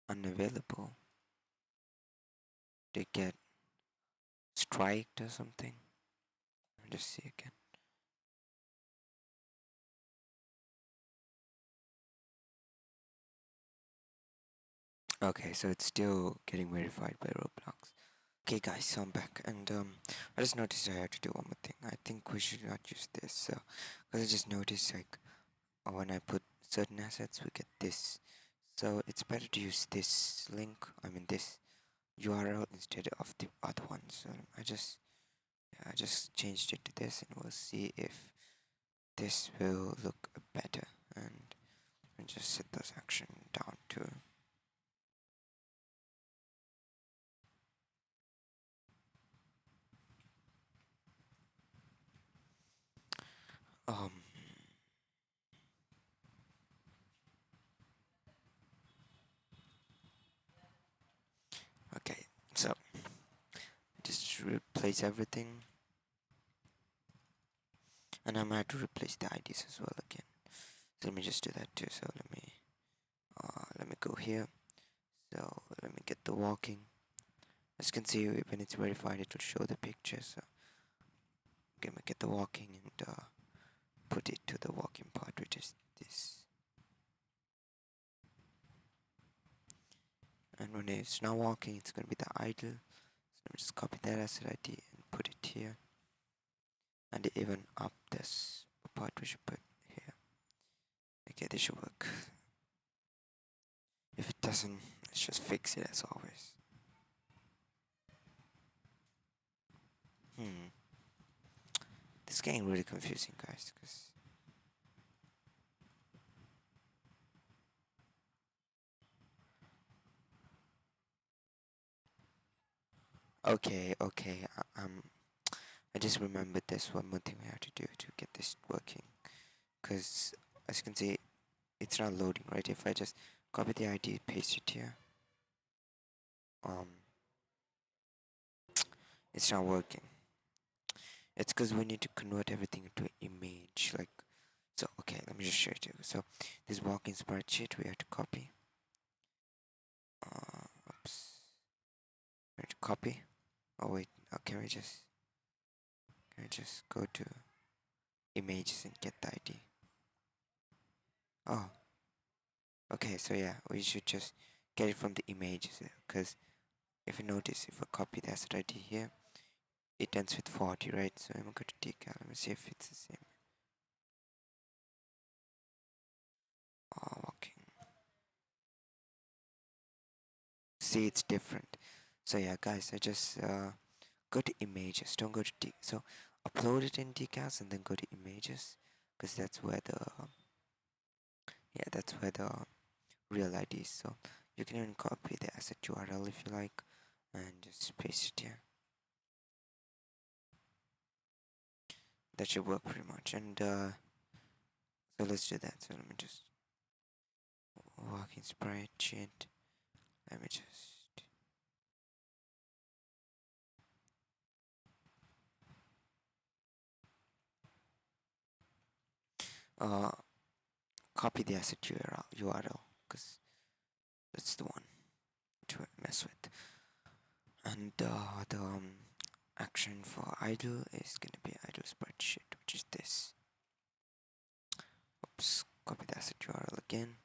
unavailable. They get striked or something. Let me just see again. Okay, so it's still getting verified by Roblox. Okay guys, so I'm back and I just noticed I had to do one more thing. I think we should not use this, so because I just noticed like when I put certain assets we get this. So it's better to use this link, I mean this URL instead of the other one. So I just changed it to this and we'll see if this will look better, and just set this action down to um okay, so just replace everything, and I might have to replace the IDs as well again. So let me just do that too. So let me go here. So let me get the walking. As you can see, when it's verified, it will show the picture. So let me get the walking and put it to the walking part, which is this. And when it's not walking, it's going to be the idle. So let me just copy that asset ID and put it here. And even up this part we should put here. Okay, this should work. If it doesn't, let's just fix it as always. This is getting really confusing, guys, because okay, I just remembered there's one more thing we have to do to get this working, because as you can see, it's not loading, right? If I just copy the ID, paste it here, it's not working. It's because we need to convert everything into an image, like so. Okay, let me just show you. So this walking sprite sheet we have to copy. Oops. We have to copy. Oh wait, can we just go to images and get the ID? Oh, okay. So yeah, we should just get it from the images, because if you notice, if I copy the asset ID here, it ends with 40, right? So I'm going to decal. Let me see if it's the same. Oh, walking. See, it's different. So yeah, guys, I just go to images. Don't go to so upload it in decals and then go to images, because that's where the real ID is. So you can even copy the asset URL if you like and just paste it here. That should work pretty much. And so let's do that. So let me just walk in Sprite sheet. Let me just copy the asset URL, because that's the one to mess with. And the action for idle is going to be idle spreadsheet, which is this. Oops, copy the asset URL again.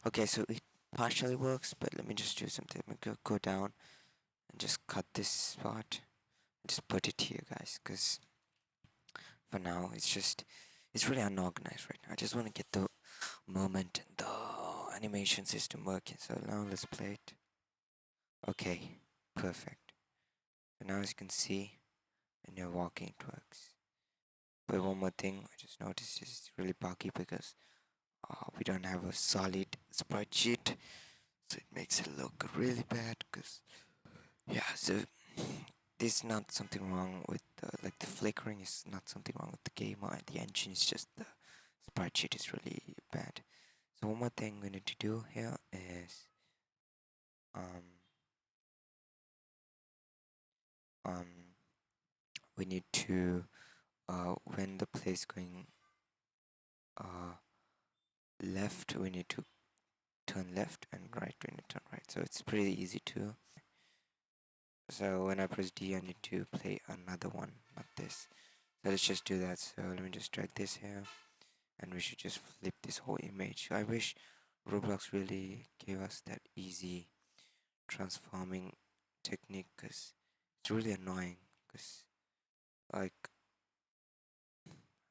Okay, so it partially works, but let me just do something. Let me go down and just cut this part. Just put it here, guys, because for now it's really unorganized right now. I just want to get the moment and the animation system working. So now let's play it. Okay, perfect. So now as you can see, when you're walking, it works. But one more thing, I just noticed it's really buggy because we don't have a solid sprite sheet. So it makes it look really bad. Cause yeah, so there's not something wrong with like the flickering is not something wrong with the game or the engine. It's just the sprite sheet is really bad. So one more thing we need to do here is um um we need to when the play is going uh left, we need to turn left, and right we need to turn right. So it's pretty easy to. So when I press D, I need to play another one, not this. So let's just do that. So let me just drag this here, and we should just flip this whole image. I wish Roblox really gave us that easy transforming technique, because it's really annoying. Because like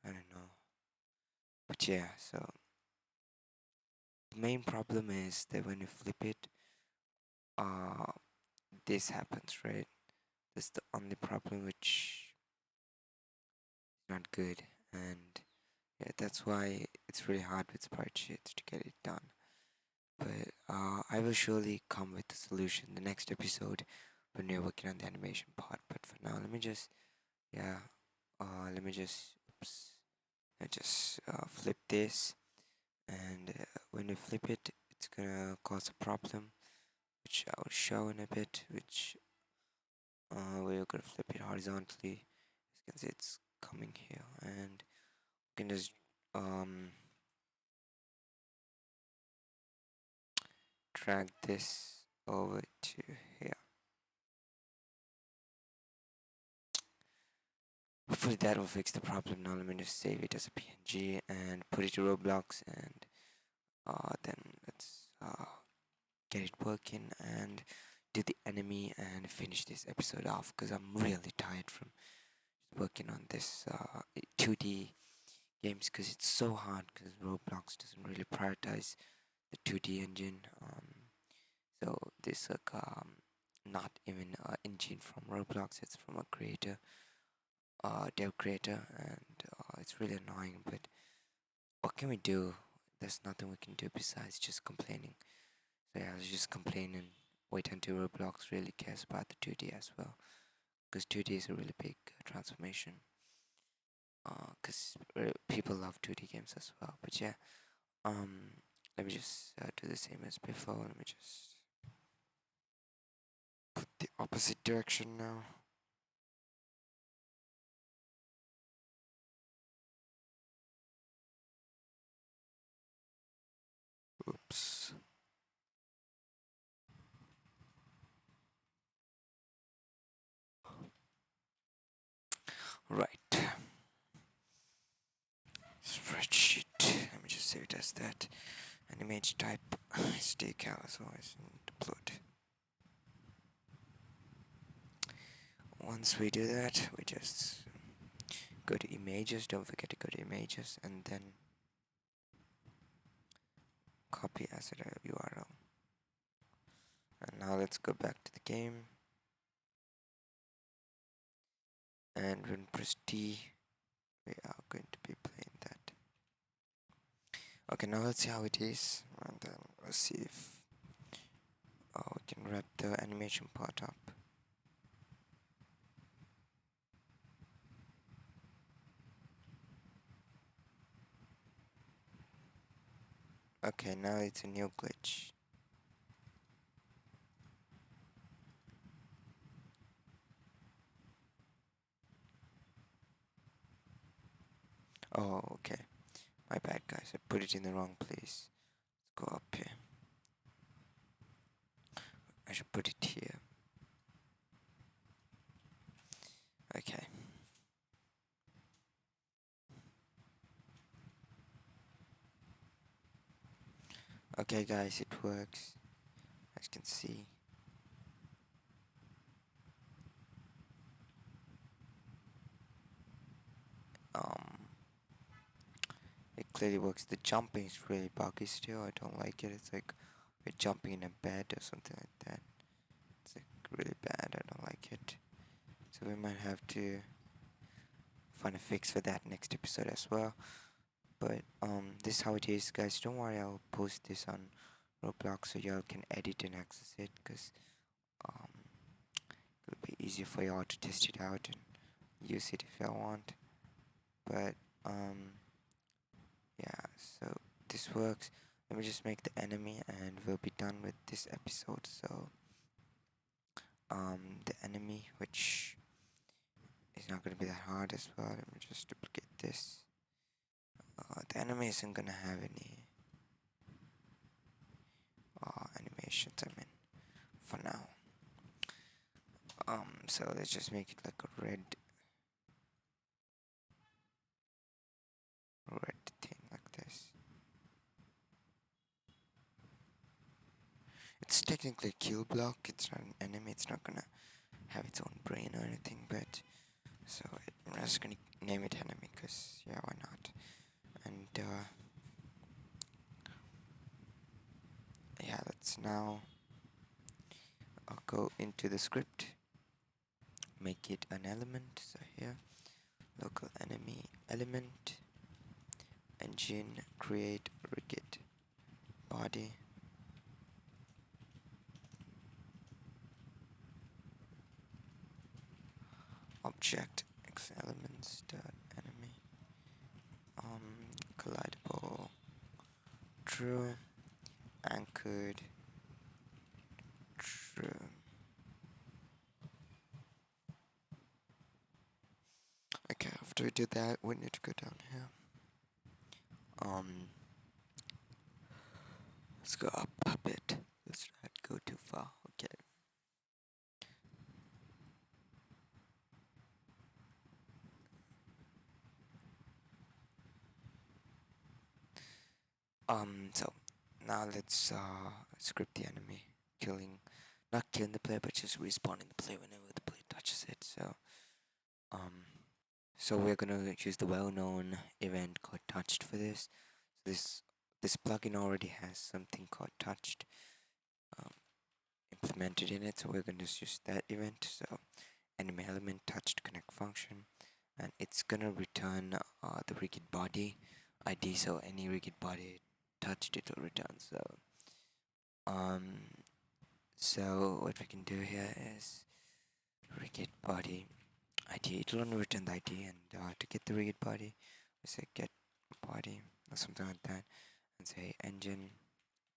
I don't know, but yeah. So the main problem is that when you flip it, uh, this happens, right? That's the only problem, which is not good, and yeah, that's why it's really hard with sprite sheets to get it done. But I will surely come with a solution the next episode when we're working on the animation part. But for now, let me just, yeah, let me just, oops, I just flip this, and when we flip it, it's gonna cause a problem, which I will show in a bit. Which we're gonna flip it horizontally. As you can see, it's coming here, and we can just drag this over to here. Hopefully that will fix the problem. Now let me just save it as a PNG and put it to Roblox, and then let's get it working and do the enemy and finish this episode off, because I'm really tired from working on this 2D games, because it's so hard, because Roblox doesn't really prioritize the 2D engine. So this like not even an engine from Roblox, it's from a creator, dev creator, and it's really annoying. But what can we do? There's nothing we can do besides just complaining. So yeah, let's just complain and wait until Roblox really cares about the 2D as well, because 2D is a really big transformation. Because people love 2D games as well. But yeah, let me just do the same as before. Let me just put the opposite direction now. Oops. Right. Spreadsheet. Let me just save it as that. And image type SDCal as always, and upload. Once we do that, we just go to images. Don't forget to go to images, and then copy as a URL. And now let's go back to the game. And when press T, we are going to be playing that. Okay, now let's see how it is, and then let's see if we can wrap the animation part up. Okay, now it's a new glitch. Oh, okay. My bad, guys. I put it in the wrong place. Let's go up here. I should put it here. Okay. Okay, guys, it works. As you can see. It clearly works. The jumping is really buggy still. I don't like it. It's like we're jumping in a bed or something like that. It's like really bad. I don't like it. So we might have to find a fix for that next episode as well. But this is how it is, guys. Don't worry, I'll post this on Roblox so y'all can edit and access it, because it'll be easier for y'all to test it out and use it if y'all want. But yeah, so this works. Let me just make the enemy and we'll be done with this episode. So the enemy, which is not going to be that hard as well. Let me just duplicate this. The enemy isn't going to have any animations, I mean, for now. So let's just make it like a red thing like this. It's technically a kill block. It's not an enemy. It's not gonna have its own brain or anything. But so I'm just gonna name it enemy, because yeah, why not? And yeah, let's now go into the script. Make it an element. So here, local enemy element, engine, create rigid body, object x elements dot enemy, collidable, true, anchored, true. Okay, after we do that, we need to go down here. Let's go up a bit. Let's not go too far. Okay. So now let's script the enemy killing, not killing the player, but just respawning the player whenever the player touches it. So we're gonna use the well-known event called touched for this. This plugin already has something called touched implemented in it, so we're gonna just use that event. So enemy element touched connect function, and it's gonna return the rigid body ID. So any rigid body touched, it'll return. So what we can do here is rigid body ID. It'll only return the ID, and to get the rigid body, we say get body or something like that, and say engine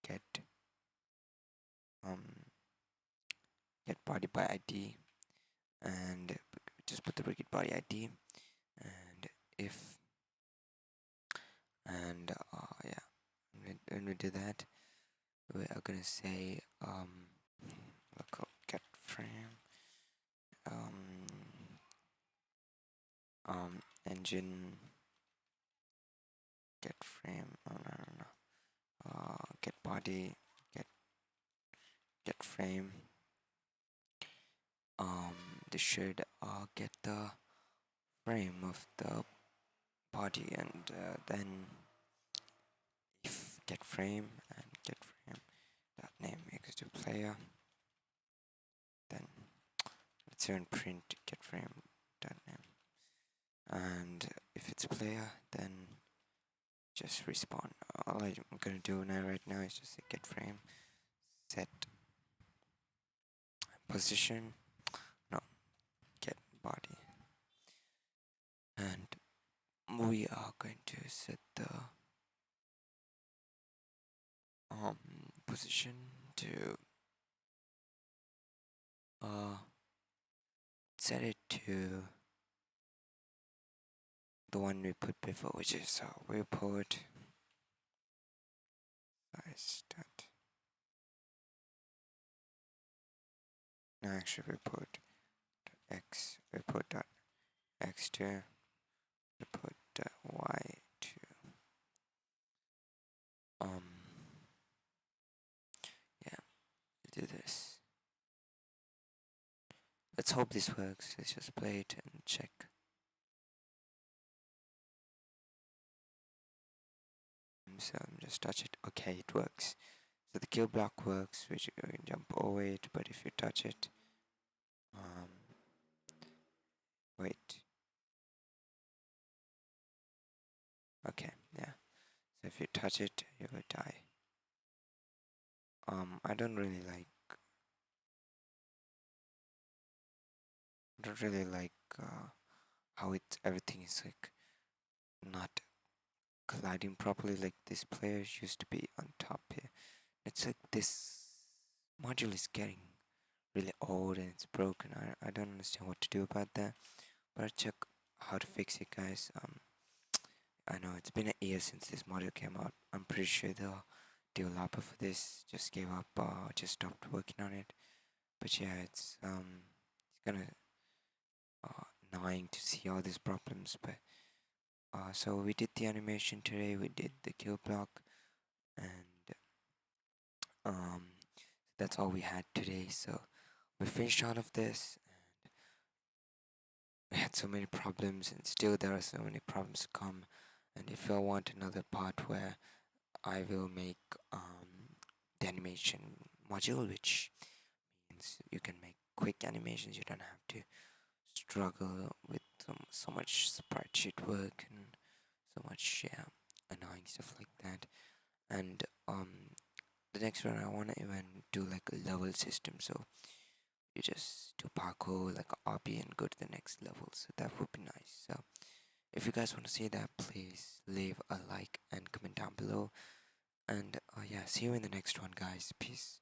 get get body by ID, and just put the rigid body ID, and if and yeah, when we do that, we are gonna say local get frame engine get frame, get body get frame. This should get the frame of the body, and then if get frame and get frame dot name equals to player, then let's run print get frame dot name, and if it's player, then just respawn. All I'm gonna do now right now is just say get frame set position, no, get body, and we are going to set the position to set it to the one we put before, which is report size dot, no, actually report x, report dot x2, report dot y2. Yeah, do this. Let's hope this works. Let's just play it and check. So just touch it. Okay, it works. So the kill block works, which you can jump over it, but if you touch it, wait. Okay, yeah. So if you touch it, you will die. I don't really like how everything is like not colliding properly. Like this player used to be on top here. It's like this module is getting really old and it's broken. I don't understand what to do about that. But I'll check how to fix it, guys. I know it's been a year since this module came out. I'm pretty sure the developer for this just gave up, just stopped working on it. But yeah, it's kind of annoying to see all these problems. But so we did the animation today. We did the kill block, and um, that's all we had today. So we finished all of this. We had so many problems, and still there are so many problems to come. And if you want another part where I will make the animation module, which means you can make quick animations. You don't have to struggle with so much sprite sheet work and so much annoying stuff like that. And the next one I want to even do like a level system. So you just do parkour like a RP and go to the next level. So that would be nice. So if you guys want to see that, please leave a like and comment down below. And yeah, see you in the next one, guys. Peace.